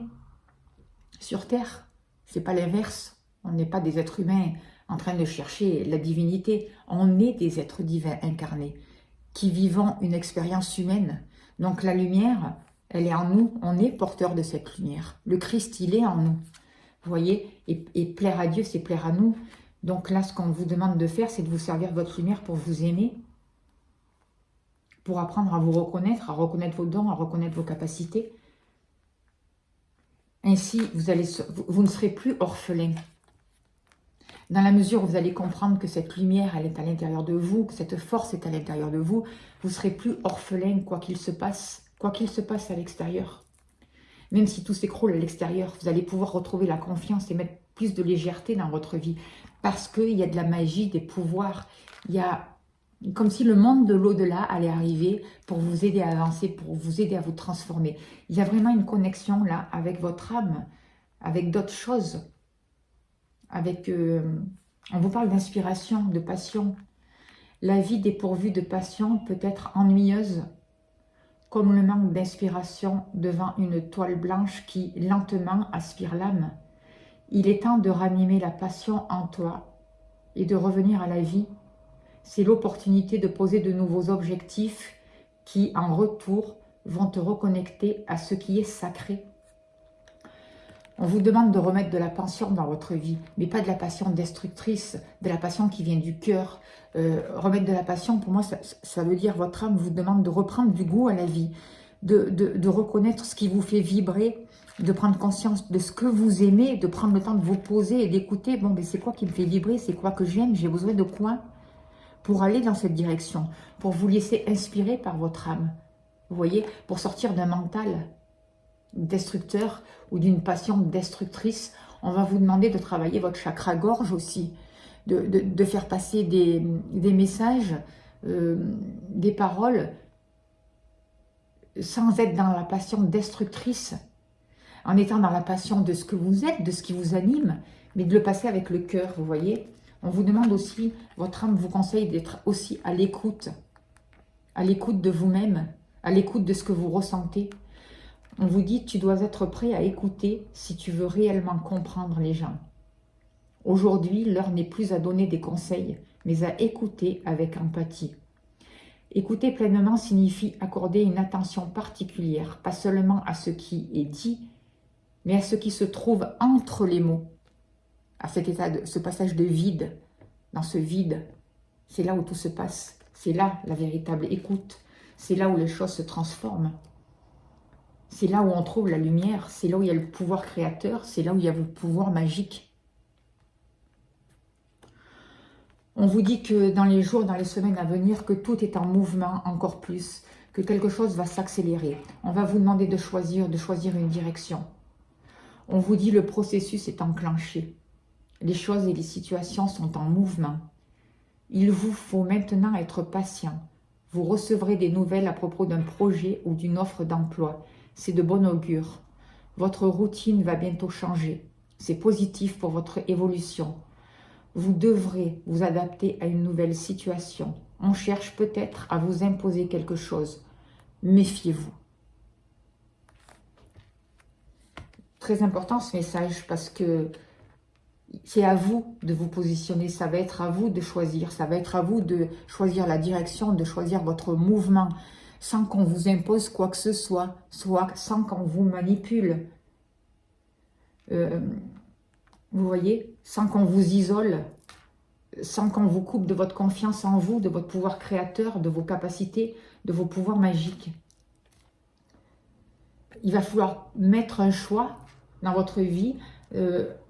sur Terre. C'est pas l'inverse. On n'est pas des êtres humains en train de chercher la divinité. On est des êtres divins incarnés qui vivons une expérience humaine. Donc la lumière, elle est en nous. On est porteur de cette lumière. Le Christ, il est en nous. Vous voyez, et plaire à Dieu, c'est plaire à nous. Donc là, ce qu'on vous demande de faire, c'est de vous servir de votre lumière pour vous aimer, pour apprendre à vous reconnaître, à reconnaître vos dons, à reconnaître vos capacités. Ainsi, vous ne serez plus orphelin. Dans la mesure où vous allez comprendre que cette lumière, elle est à l'intérieur de vous, que cette force est à l'intérieur de vous, vous ne serez plus orphelin, quoi qu'il se passe à l'extérieur. Même si tout s'écroule à l'extérieur, vous allez pouvoir retrouver la confiance et mettre plus de légèreté dans votre vie. Parce qu'il y a de la magie, des pouvoirs. Il y a comme si le monde de l'au-delà allait arriver pour vous aider à avancer, pour vous aider à vous transformer. Il y a vraiment une connexion là avec votre âme, avec d'autres choses. On vous parle d'inspiration, de passion. La vie dépourvue de passion peut être ennuyeuse, comme le manque d'inspiration devant une toile blanche qui lentement aspire l'âme. Il est temps de ranimer la passion en toi et de revenir à la vie. C'est l'opportunité de poser de nouveaux objectifs qui, en retour, vont te reconnecter à ce qui est sacré. On vous demande de remettre de la passion dans votre vie, mais pas de la passion destructrice, de la passion qui vient du cœur. Remettre de la passion, pour moi, ça veut dire votre âme vous demande de reprendre du goût à la vie, de reconnaître ce qui vous fait vibrer, de prendre conscience de ce que vous aimez, de prendre le temps de vous poser et d'écouter, bon, mais c'est quoi qui me fait vibrer, c'est quoi que j'aime, j'ai besoin de quoi pour aller dans cette direction, pour vous laisser inspirer par votre âme. Vous voyez, pour sortir d'un mental destructeur ou d'une passion destructrice, on va vous demander de travailler votre chakra-gorge aussi, de faire passer des messages, des paroles, sans être dans la passion destructrice, en étant dans la passion de ce que vous êtes, de ce qui vous anime, mais de le passer avec le cœur, vous voyez. On vous demande aussi, votre âme vous conseille d'être aussi à l'écoute de vous-même, à l'écoute de ce que vous ressentez. On vous dit, tu dois être prêt à écouter si tu veux réellement comprendre les gens. Aujourd'hui, l'heure n'est plus à donner des conseils, mais à écouter avec empathie. Écouter pleinement signifie accorder une attention particulière, pas seulement à ce qui est dit, mais à ce qui se trouve entre les mots. À cet état ce passage de vide, dans ce vide, c'est là où tout se passe. C'est là la véritable écoute. C'est là où les choses se transforment. C'est là où on trouve la lumière. C'est là où il y a le pouvoir créateur. C'est là où il y a le pouvoir magique. On vous dit que dans les jours, dans les semaines à venir, que tout est en mouvement encore plus, que quelque chose va s'accélérer. On va vous demander de choisir une direction. On vous dit le processus est enclenché. Les choses et les situations sont en mouvement. Il vous faut maintenant être patient. Vous recevrez des nouvelles à propos d'un projet ou d'une offre d'emploi. C'est de bon augure. Votre routine va bientôt changer. C'est positif pour votre évolution. Vous devrez vous adapter à une nouvelle situation. On cherche peut-être à vous imposer quelque chose. Méfiez-vous. Très important ce message parce que c'est à vous de vous positionner, ça va être à vous de choisir, ça va être à vous de choisir la direction, de choisir votre mouvement, sans qu'on vous impose quoi que ce soit, sans qu'on vous manipule. Vous voyez, sans qu'on vous isole, sans qu'on vous coupe de votre confiance en vous, de votre pouvoir créateur, de vos capacités, de vos pouvoirs magiques. Il va falloir mettre un choix dans votre vie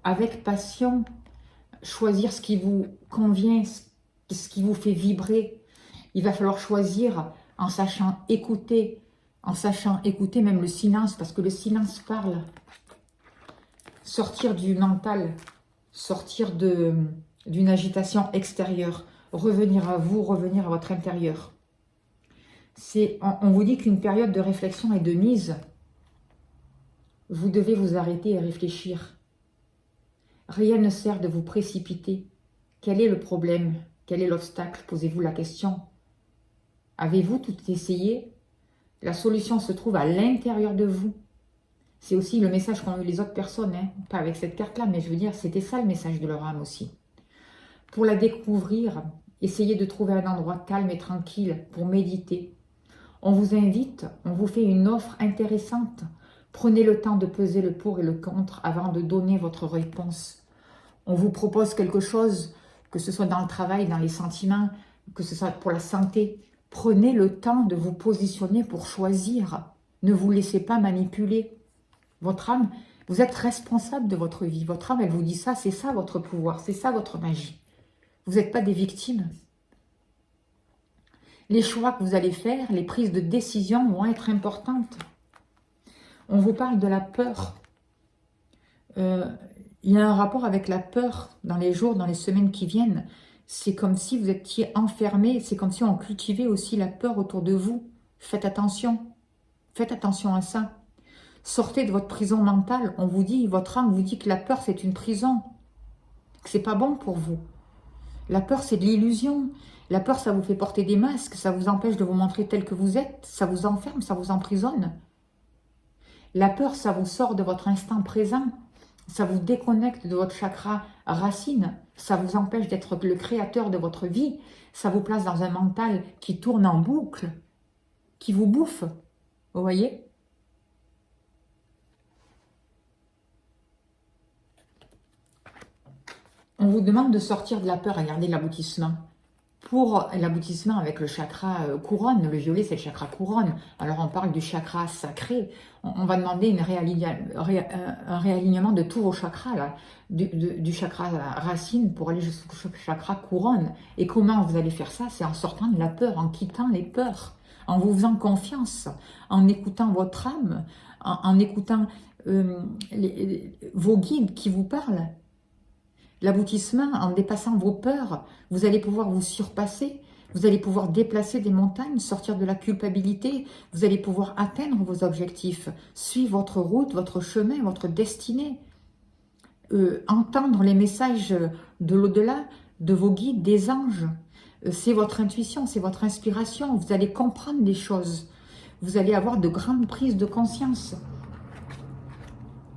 avec passion, choisir ce qui vous convient, ce qui vous fait vibrer. Il va falloir choisir en sachant écouter même le silence, parce que le silence parle. Sortir du mental, sortir d'une agitation extérieure, revenir à vous, revenir à votre intérieur. On vous dit qu'une période de réflexion est de mise. Vous devez vous arrêter et réfléchir. Rien ne sert de vous précipiter. Quel est le problème? Quel est l'obstacle? Posez-vous la question. Avez-vous tout essayé? La solution se trouve à l'intérieur de vous. C'est aussi le message qu'ont eu les autres personnes, hein. Pas avec cette carte-là, mais je veux dire, c'était ça le message de leur âme aussi. Pour la découvrir, essayez de trouver un endroit calme et tranquille pour méditer. On vous invite, on vous fait une offre intéressante. Prenez le temps de peser le pour et le contre avant de donner votre réponse. On vous propose quelque chose, que ce soit dans le travail, dans les sentiments, que ce soit pour la santé. Prenez le temps de vous positionner pour choisir. Ne vous laissez pas manipuler. Votre âme, vous êtes responsable de votre vie. Votre âme, elle vous dit ça, c'est ça votre pouvoir, c'est ça votre magie. Vous n'êtes pas des victimes. Les choix que vous allez faire, les prises de décision vont être importantes. On vous parle de la peur. Il y a un rapport avec la peur dans les jours, dans les semaines qui viennent. C'est comme si vous étiez enfermé, c'est comme si on cultivait aussi la peur autour de vous. Faites attention à ça. Sortez de votre prison mentale. On vous dit, votre âme vous dit que la peur c'est une prison, que c'est pas bon pour vous. La peur c'est de l'illusion. La peur ça vous fait porter des masques, ça vous empêche de vous montrer tel que vous êtes, ça vous enferme, ça vous emprisonne. La peur ça vous sort de votre instant présent, ça vous déconnecte de votre chakra racine, ça vous empêche d'être le créateur de votre vie, ça vous place dans un mental qui tourne en boucle, qui vous bouffe, vous voyez ? On vous demande de sortir de la peur, regardez l'aboutissement. Pour l'aboutissement avec le chakra couronne, le violet c'est le chakra couronne, alors on parle du chakra sacré, on va demander un réalignement de tous vos chakras, là, du chakra racine pour aller jusqu'au chakra couronne. Et comment vous allez faire ça? C'est en sortant de la peur, en quittant les peurs, en vous faisant confiance, en écoutant votre âme, en écoutant vos guides qui vous parlent. L'aboutissement, en dépassant vos peurs, vous allez pouvoir vous surpasser, vous allez pouvoir déplacer des montagnes, sortir de la culpabilité, vous allez pouvoir atteindre vos objectifs, suivre votre route, votre chemin, votre destinée, entendre les messages de l'au-delà, de vos guides, des anges. C'est votre intuition, c'est votre inspiration, vous allez comprendre les choses, vous allez avoir de grandes prises de conscience.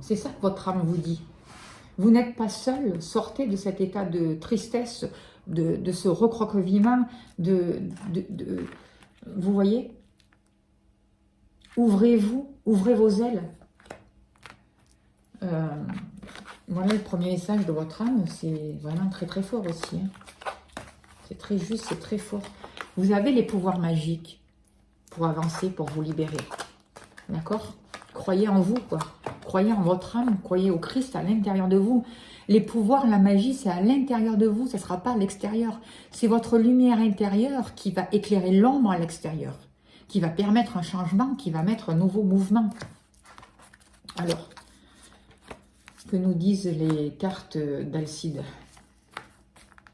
C'est ça que votre âme vous dit. Vous n'êtes pas seul, sortez de cet état de tristesse, de ce recroquevillement, vous voyez? Ouvrez-vous, ouvrez vos ailes. Voilà le premier message de votre âme, c'est vraiment très très fort aussi. Hein. C'est très juste, c'est très fort. Vous avez les pouvoirs magiques pour avancer, pour vous libérer. D'accord? Croyez en vous, quoi. Croyez en votre âme, croyez au Christ à l'intérieur de vous. Les pouvoirs, la magie, c'est à l'intérieur de vous, ce ne sera pas à l'extérieur. C'est votre lumière intérieure qui va éclairer l'ombre à l'extérieur, qui va permettre un changement, qui va mettre un nouveau mouvement. Alors, que nous disent les cartes d'Alcide?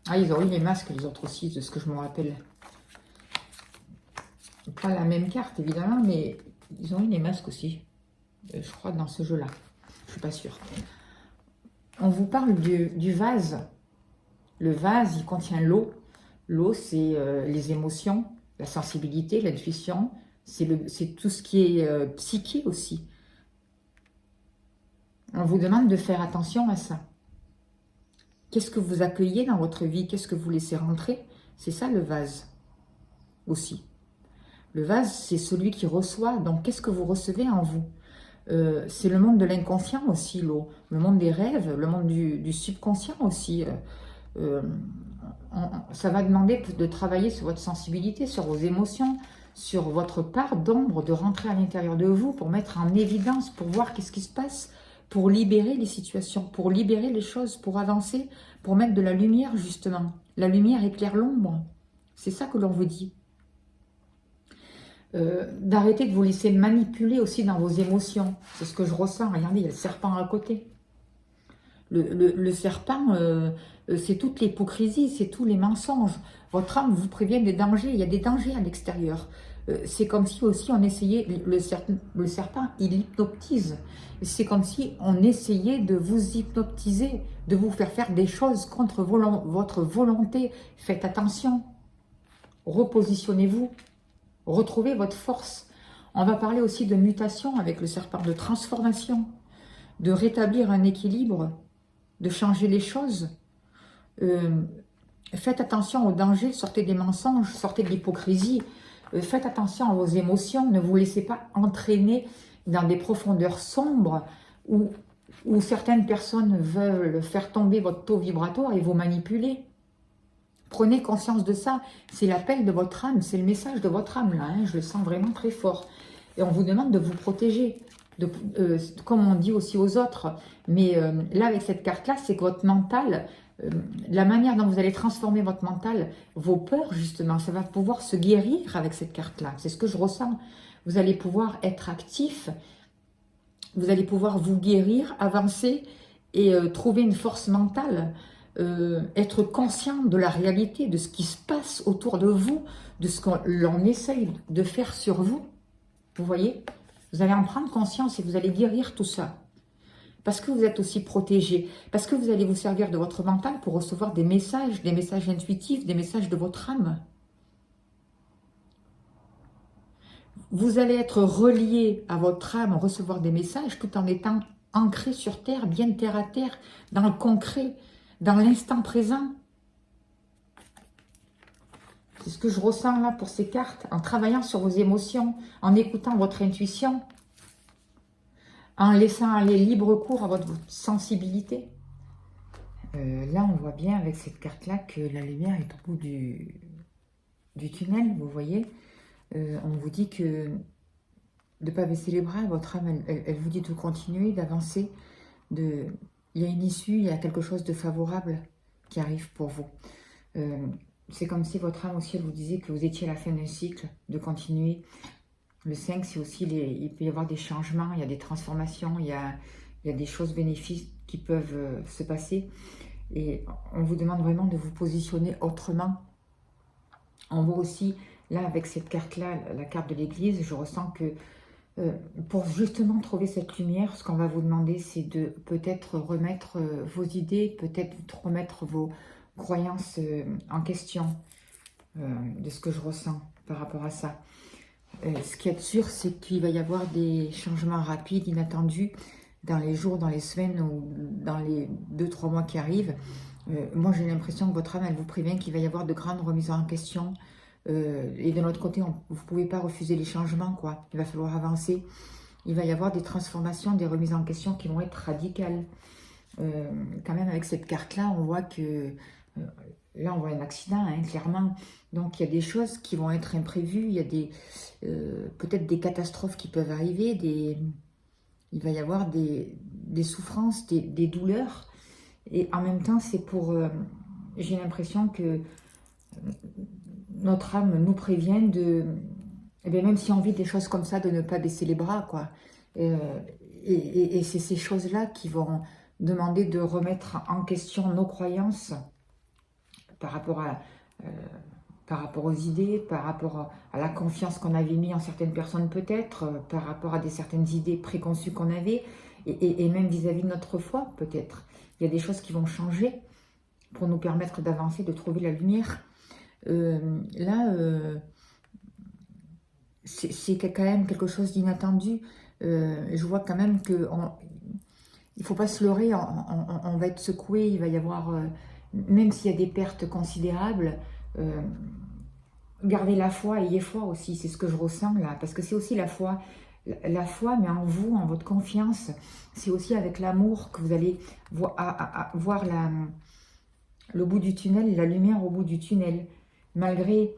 Ah, ils ont eu les masques, les autres aussi, de ce que je me rappelle. Pas la même carte, évidemment, mais ils ont eu les masques aussi. Je crois dans ce jeu-là. Je ne suis pas sûre. On vous parle du vase. Le vase, il contient l'eau. L'eau, c'est les émotions, la sensibilité, l'intuition. C'est tout ce qui est psyché aussi. On vous demande de faire attention à ça. Qu'est-ce que vous accueillez dans votre vie? Qu'est-ce que vous laissez rentrer? C'est ça le vase aussi. Le vase, c'est celui qui reçoit. Donc, qu'est-ce que vous recevez en vous? C'est le monde de l'inconscient aussi, l'eau. Le monde des rêves, le monde du subconscient aussi. Ça va demander de travailler sur votre sensibilité, sur vos émotions, sur votre part d'ombre, de rentrer à l'intérieur de vous pour mettre en évidence, pour voir qu'est-ce qui se passe, pour libérer les situations, pour libérer les choses, pour avancer, pour mettre de la lumière justement. La lumière éclaire l'ombre. C'est ça que l'on vous dit. D'arrêter de vous laisser manipuler aussi dans vos émotions. C'est ce que je ressens. Regardez, il y a le serpent à côté. Le serpent, c'est toute l'hypocrisie, c'est tous les mensonges. Votre âme vous prévient des dangers. Il y a des dangers à l'extérieur. C'est comme si aussi on essayait, le serpent, il hypnotise. C'est comme si on essayait de vous hypnotiser, de vous faire des choses contre votre volonté. Faites attention. Repositionnez-vous. Retrouvez votre force. On va parler aussi de mutation avec le serpent, de transformation, de rétablir un équilibre, de changer les choses. Faites attention aux dangers, sortez des mensonges, sortez de l'hypocrisie. Faites attention à vos émotions, ne vous laissez pas entraîner dans des profondeurs sombres où certaines personnes veulent faire tomber votre taux vibratoire et vous manipuler. Prenez conscience de ça, c'est l'appel de votre âme, c'est le message de votre âme là, hein, je le sens vraiment très fort. Et on vous demande de vous protéger, comme on dit aussi aux autres. Mais là, avec cette carte-là, c'est que votre mental, la manière dont vous allez transformer votre mental, vos peurs justement, ça va pouvoir se guérir avec cette carte-là. C'est ce que je ressens. Vous allez pouvoir être actif, vous allez pouvoir vous guérir, avancer et trouver une force mentale. Être conscient de la réalité, de ce qui se passe autour de vous, de ce qu'on essaye de faire sur vous. Vous voyez? Vous allez en prendre conscience et vous allez guérir tout ça. Parce que vous êtes aussi protégé. Parce que vous allez vous servir de votre mental pour recevoir des messages intuitifs, des messages de votre âme. Vous allez être relié à votre âme, recevoir des messages tout en étant ancré sur terre, bien terre à terre, dans le concret, dans l'instant présent. C'est ce que je ressens là pour ces cartes, en travaillant sur vos émotions, en écoutant votre intuition, en laissant aller libre cours à votre sensibilité. Là, on voit bien avec cette carte-là que la lumière est au bout du tunnel, vous voyez. On vous dit que de ne pas baisser les bras, votre âme, elle vous dit de continuer, d'avancer, il y a une issue, il y a quelque chose de favorable qui arrive pour vous. C'est comme si votre âme aussi, elle vous disait que vous étiez à la fin d'un cycle, de continuer. Le 5, c'est aussi, il peut y avoir des changements, il y a des transformations, il y a des choses bénéfiques qui peuvent se passer. Et on vous demande vraiment de vous positionner autrement. On voit aussi, là, avec cette carte-là, la carte de l'église, je ressens que pour justement trouver cette lumière, ce qu'on va vous demander, c'est de peut-être remettre vos idées, peut-être remettre vos croyances en question, de ce que je ressens par rapport à ça. Ce qui est sûr, c'est qu'il va y avoir des changements rapides, inattendus, dans les jours, dans les semaines ou dans les 2-3 mois qui arrivent. Moi, j'ai l'impression que votre âme, elle vous prévient qu'il va y avoir de grandes remises en question. Et de l'autre côté, vous ne pouvez pas refuser les changements, quoi. Il va falloir avancer. Il va y avoir des transformations, des remises en question qui vont être radicales. Quand même, avec cette carte-là, on voit que... là, on voit un accident, hein, clairement. Donc, il y a des choses qui vont être imprévues. Il y a peut-être des catastrophes qui peuvent arriver. Il va y avoir des souffrances, des douleurs. Et en même temps, c'est pour... j'ai l'impression que notre âme nous prévient de... Eh bien, même si on vit des choses comme ça, de ne pas baisser les bras, quoi. Et c'est ces choses-là qui vont demander de remettre en question nos croyances par rapport aux idées, par rapport à la confiance qu'on avait mis en certaines personnes peut-être, par rapport à certaines idées préconçues qu'on avait, et même vis-à-vis de notre foi peut-être. Il y a des choses qui vont changer pour nous permettre d'avancer, de trouver la lumière. Là, c'est quand même quelque chose d'inattendu. Je vois quand même que il ne faut pas se leurrer, on va être secoué, il va y avoir, même s'il y a des pertes considérables, gardez la foi, ayez foi aussi, c'est ce que je ressens là, parce que c'est aussi la foi, mais en vous, en votre confiance, c'est aussi avec l'amour que vous allez voir le bout du tunnel, la lumière au bout du tunnel, malgré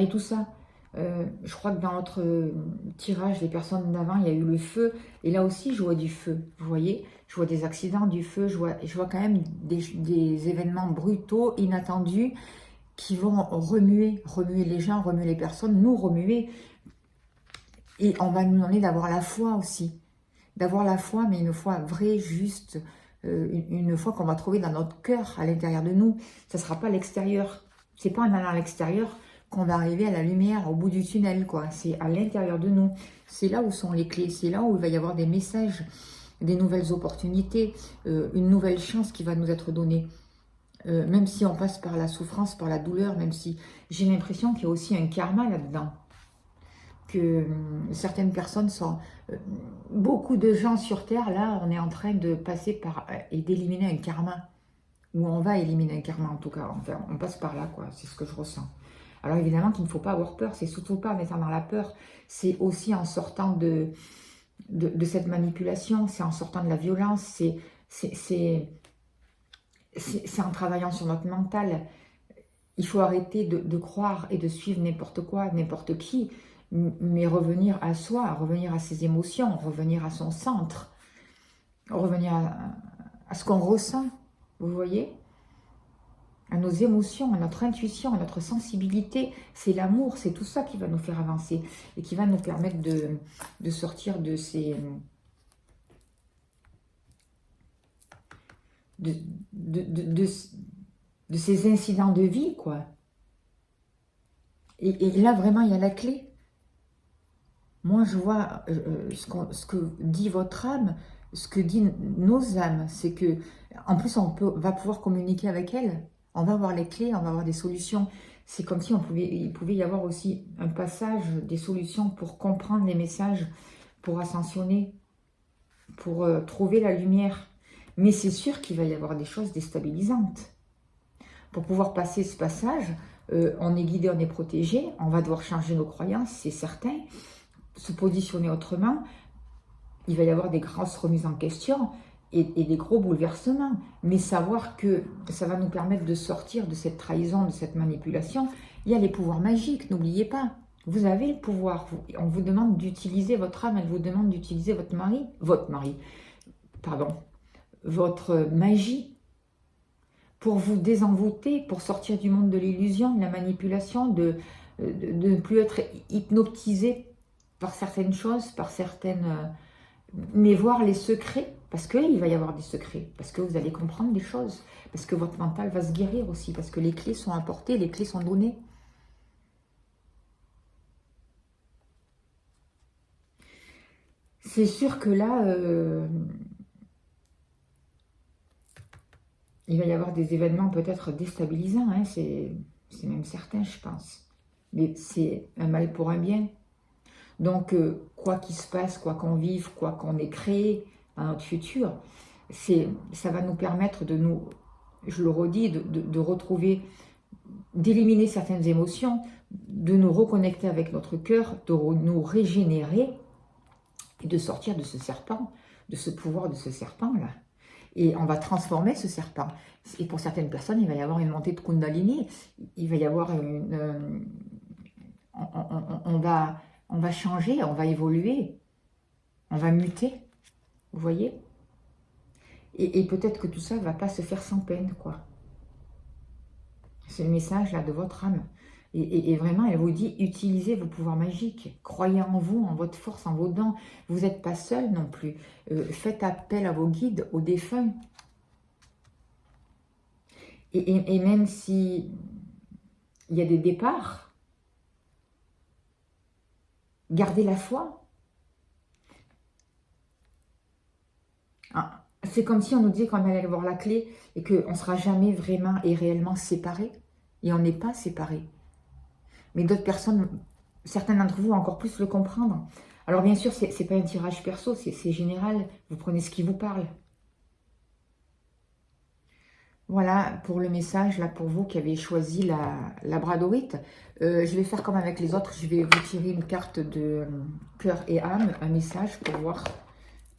tout ça. Je crois que dans notre tirage des personnes d'avant, il y a eu le feu, et là aussi je vois du feu, vous voyez, je vois des accidents, du feu, je vois quand même des événements brutaux, inattendus, qui vont remuer les gens, remuer les personnes, nous remuer, et on va nous demander d'avoir la foi aussi, d'avoir la foi, mais une foi vraie, juste, une foi qu'on va trouver dans notre cœur, à l'intérieur de nous, ça ne sera pas à l'extérieur, c'est pas en allant à l'extérieur qu'on va arriver à la lumière au bout du tunnel, quoi. C'est à l'intérieur de nous. C'est là où sont les clés. C'est là où il va y avoir des messages, des nouvelles opportunités, une nouvelle chance qui va nous être donnée. Même si on passe par la souffrance, par la douleur, même si j'ai l'impression qu'il y a aussi un karma là-dedans. Que certaines personnes sont... beaucoup de gens sur Terre, là, on est en train de passer par... et d'éliminer un karma. Ou on va éliminer un karma, en tout cas. Enfin, on passe par là, quoi. C'est ce que je ressens. Alors évidemment qu'il ne faut pas avoir peur, c'est surtout pas en étant dans la peur, c'est aussi en sortant de cette manipulation, c'est en sortant de la violence, c'est en travaillant sur notre mental. Il faut arrêter de croire et de suivre n'importe quoi, n'importe qui, mais revenir à soi, revenir à ses émotions, revenir à son centre, revenir à ce qu'on ressent, vous voyez ? À nos émotions, à notre intuition, à notre sensibilité. C'est l'amour, c'est tout ça qui va nous faire avancer et qui va nous permettre de sortir de ces... de ces incidents de vie, quoi. Et là, vraiment, il y a la clé. Moi, je vois ce que dit votre âme, ce que disent nos âmes, c'est que, en plus, va pouvoir communiquer avec elles. On va avoir les clés, on va avoir des solutions. C'est comme si il pouvait y avoir aussi un passage, des solutions pour comprendre les messages, pour ascensionner, pour trouver la lumière. Mais c'est sûr qu'il va y avoir des choses déstabilisantes. Pour pouvoir passer ce passage, on est guidé, on est protégé, on va devoir changer nos croyances, c'est certain, se positionner autrement. Il va y avoir des grosses remises en question et des gros bouleversements. Mais savoir que ça va nous permettre de sortir de cette trahison, de cette manipulation. Il y a les pouvoirs magiques, n'oubliez pas. Vous avez le pouvoir. On vous demande d'utiliser votre âme, elle vous demande d'utiliser votre magie pour vous désenvoûter, pour sortir du monde de l'illusion, de la manipulation, de ne plus être hypnotisé par certaines choses, par certaines... mais voir les secrets, parce qu'il va y avoir des secrets, parce que vous allez comprendre des choses, parce que votre mental va se guérir aussi, parce que les clés sont apportées, les clés sont données. C'est sûr que là, il va y avoir des événements peut-être déstabilisants, hein, c'est même certain, je pense. Mais c'est un mal pour un bien. Donc, quoi qu'il se passe, quoi qu'on vive, quoi qu'on ait créé dans notre futur, ça va nous permettre de nous, je le redis, de retrouver, d'éliminer certaines émotions, de nous reconnecter avec notre cœur, de nous régénérer et de sortir de ce serpent, de ce pouvoir de ce serpent-là. Et on va transformer ce serpent. Et pour certaines personnes, il va y avoir une montée de Kundalini, il va y avoir une... on va changer, on va évoluer, on va muter, vous voyez? Et peut-être que tout ça ne va pas se faire sans peine, quoi. C'est le message là de votre âme. Et vraiment, elle vous dit, utilisez vos pouvoirs magiques. Croyez en vous, en votre force, en vos dons. Vous n'êtes pas seul non plus. Faites appel à vos guides, aux défunts. Et même si il y a des départs, gardez la foi. Ah, c'est comme si on nous disait qu'on allait avoir la clé et qu'on ne sera jamais vraiment et réellement séparés. Et on n'est pas séparés. Mais d'autres personnes, certains d'entre vous vont encore plus le comprendre. Alors bien sûr, ce n'est pas un tirage perso, c'est général. Vous prenez ce qui vous parle. Voilà pour le message, là pour vous qui avez choisi la labradorite. Je vais faire comme avec les autres, je vais vous tirer une carte de cœur et âme, un message pour voir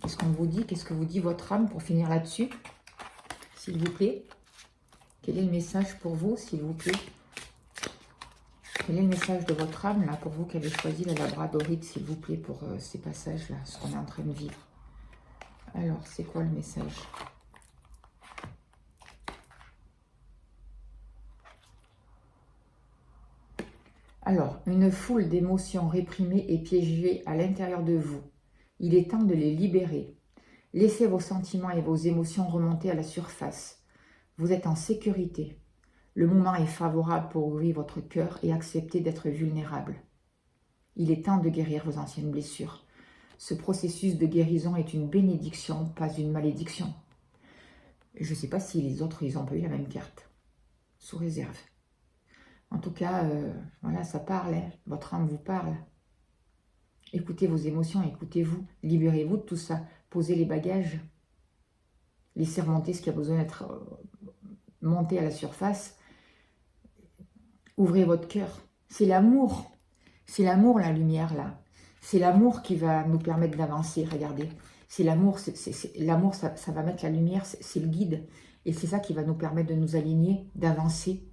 qu'est-ce qu'on vous dit, qu'est-ce que vous dit votre âme pour finir là-dessus, s'il vous plaît. Quel est le message pour vous, s'il vous plaît? Quel est le message de votre âme, là, pour vous qui avez choisi la labradorite, s'il vous plaît, pour ces passages-là, ce qu'on est en train de vivre? Alors, c'est quoi le message? Alors, une foule d'émotions réprimées et piégées à l'intérieur de vous. Il est temps de les libérer. Laissez vos sentiments et vos émotions remonter à la surface. Vous êtes en sécurité. Le moment est favorable pour ouvrir votre cœur et accepter d'être vulnérable. Il est temps de guérir vos anciennes blessures. Ce processus de guérison est une bénédiction, pas une malédiction. Je ne sais pas si les autres, ils n'ont pas eu la même carte. Sous réserve. En tout cas, voilà, ça parle. Hein. Votre âme vous parle. Écoutez vos émotions, écoutez-vous. Libérez-vous de tout ça. Posez les bagages. Laissez remonter ce qui a besoin d'être monté à la surface. Ouvrez votre cœur. C'est l'amour. C'est l'amour, la lumière, là. C'est l'amour qui va nous permettre d'avancer, regardez. C'est l'amour, l'amour, ça va mettre la lumière, c'est le guide. Et c'est ça qui va nous permettre de nous aligner, d'avancer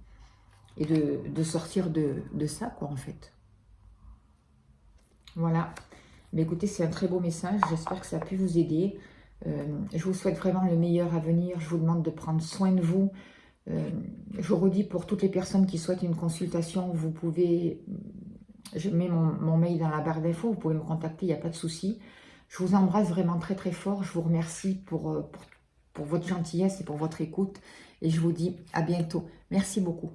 et de sortir de ça, quoi, en fait. Voilà. Mais écoutez, c'est un très beau message. J'espère que ça a pu vous aider. Je vous souhaite vraiment le meilleur à venir. Je vous demande de prendre soin de vous. Je redis pour toutes les personnes qui souhaitent une consultation, vous pouvez... Je mets mon mail dans la barre d'infos, vous pouvez me contacter, il n'y a pas de souci. Je vous embrasse vraiment très très fort. Je vous remercie pour votre gentillesse et pour votre écoute. Et je vous dis à bientôt. Merci beaucoup.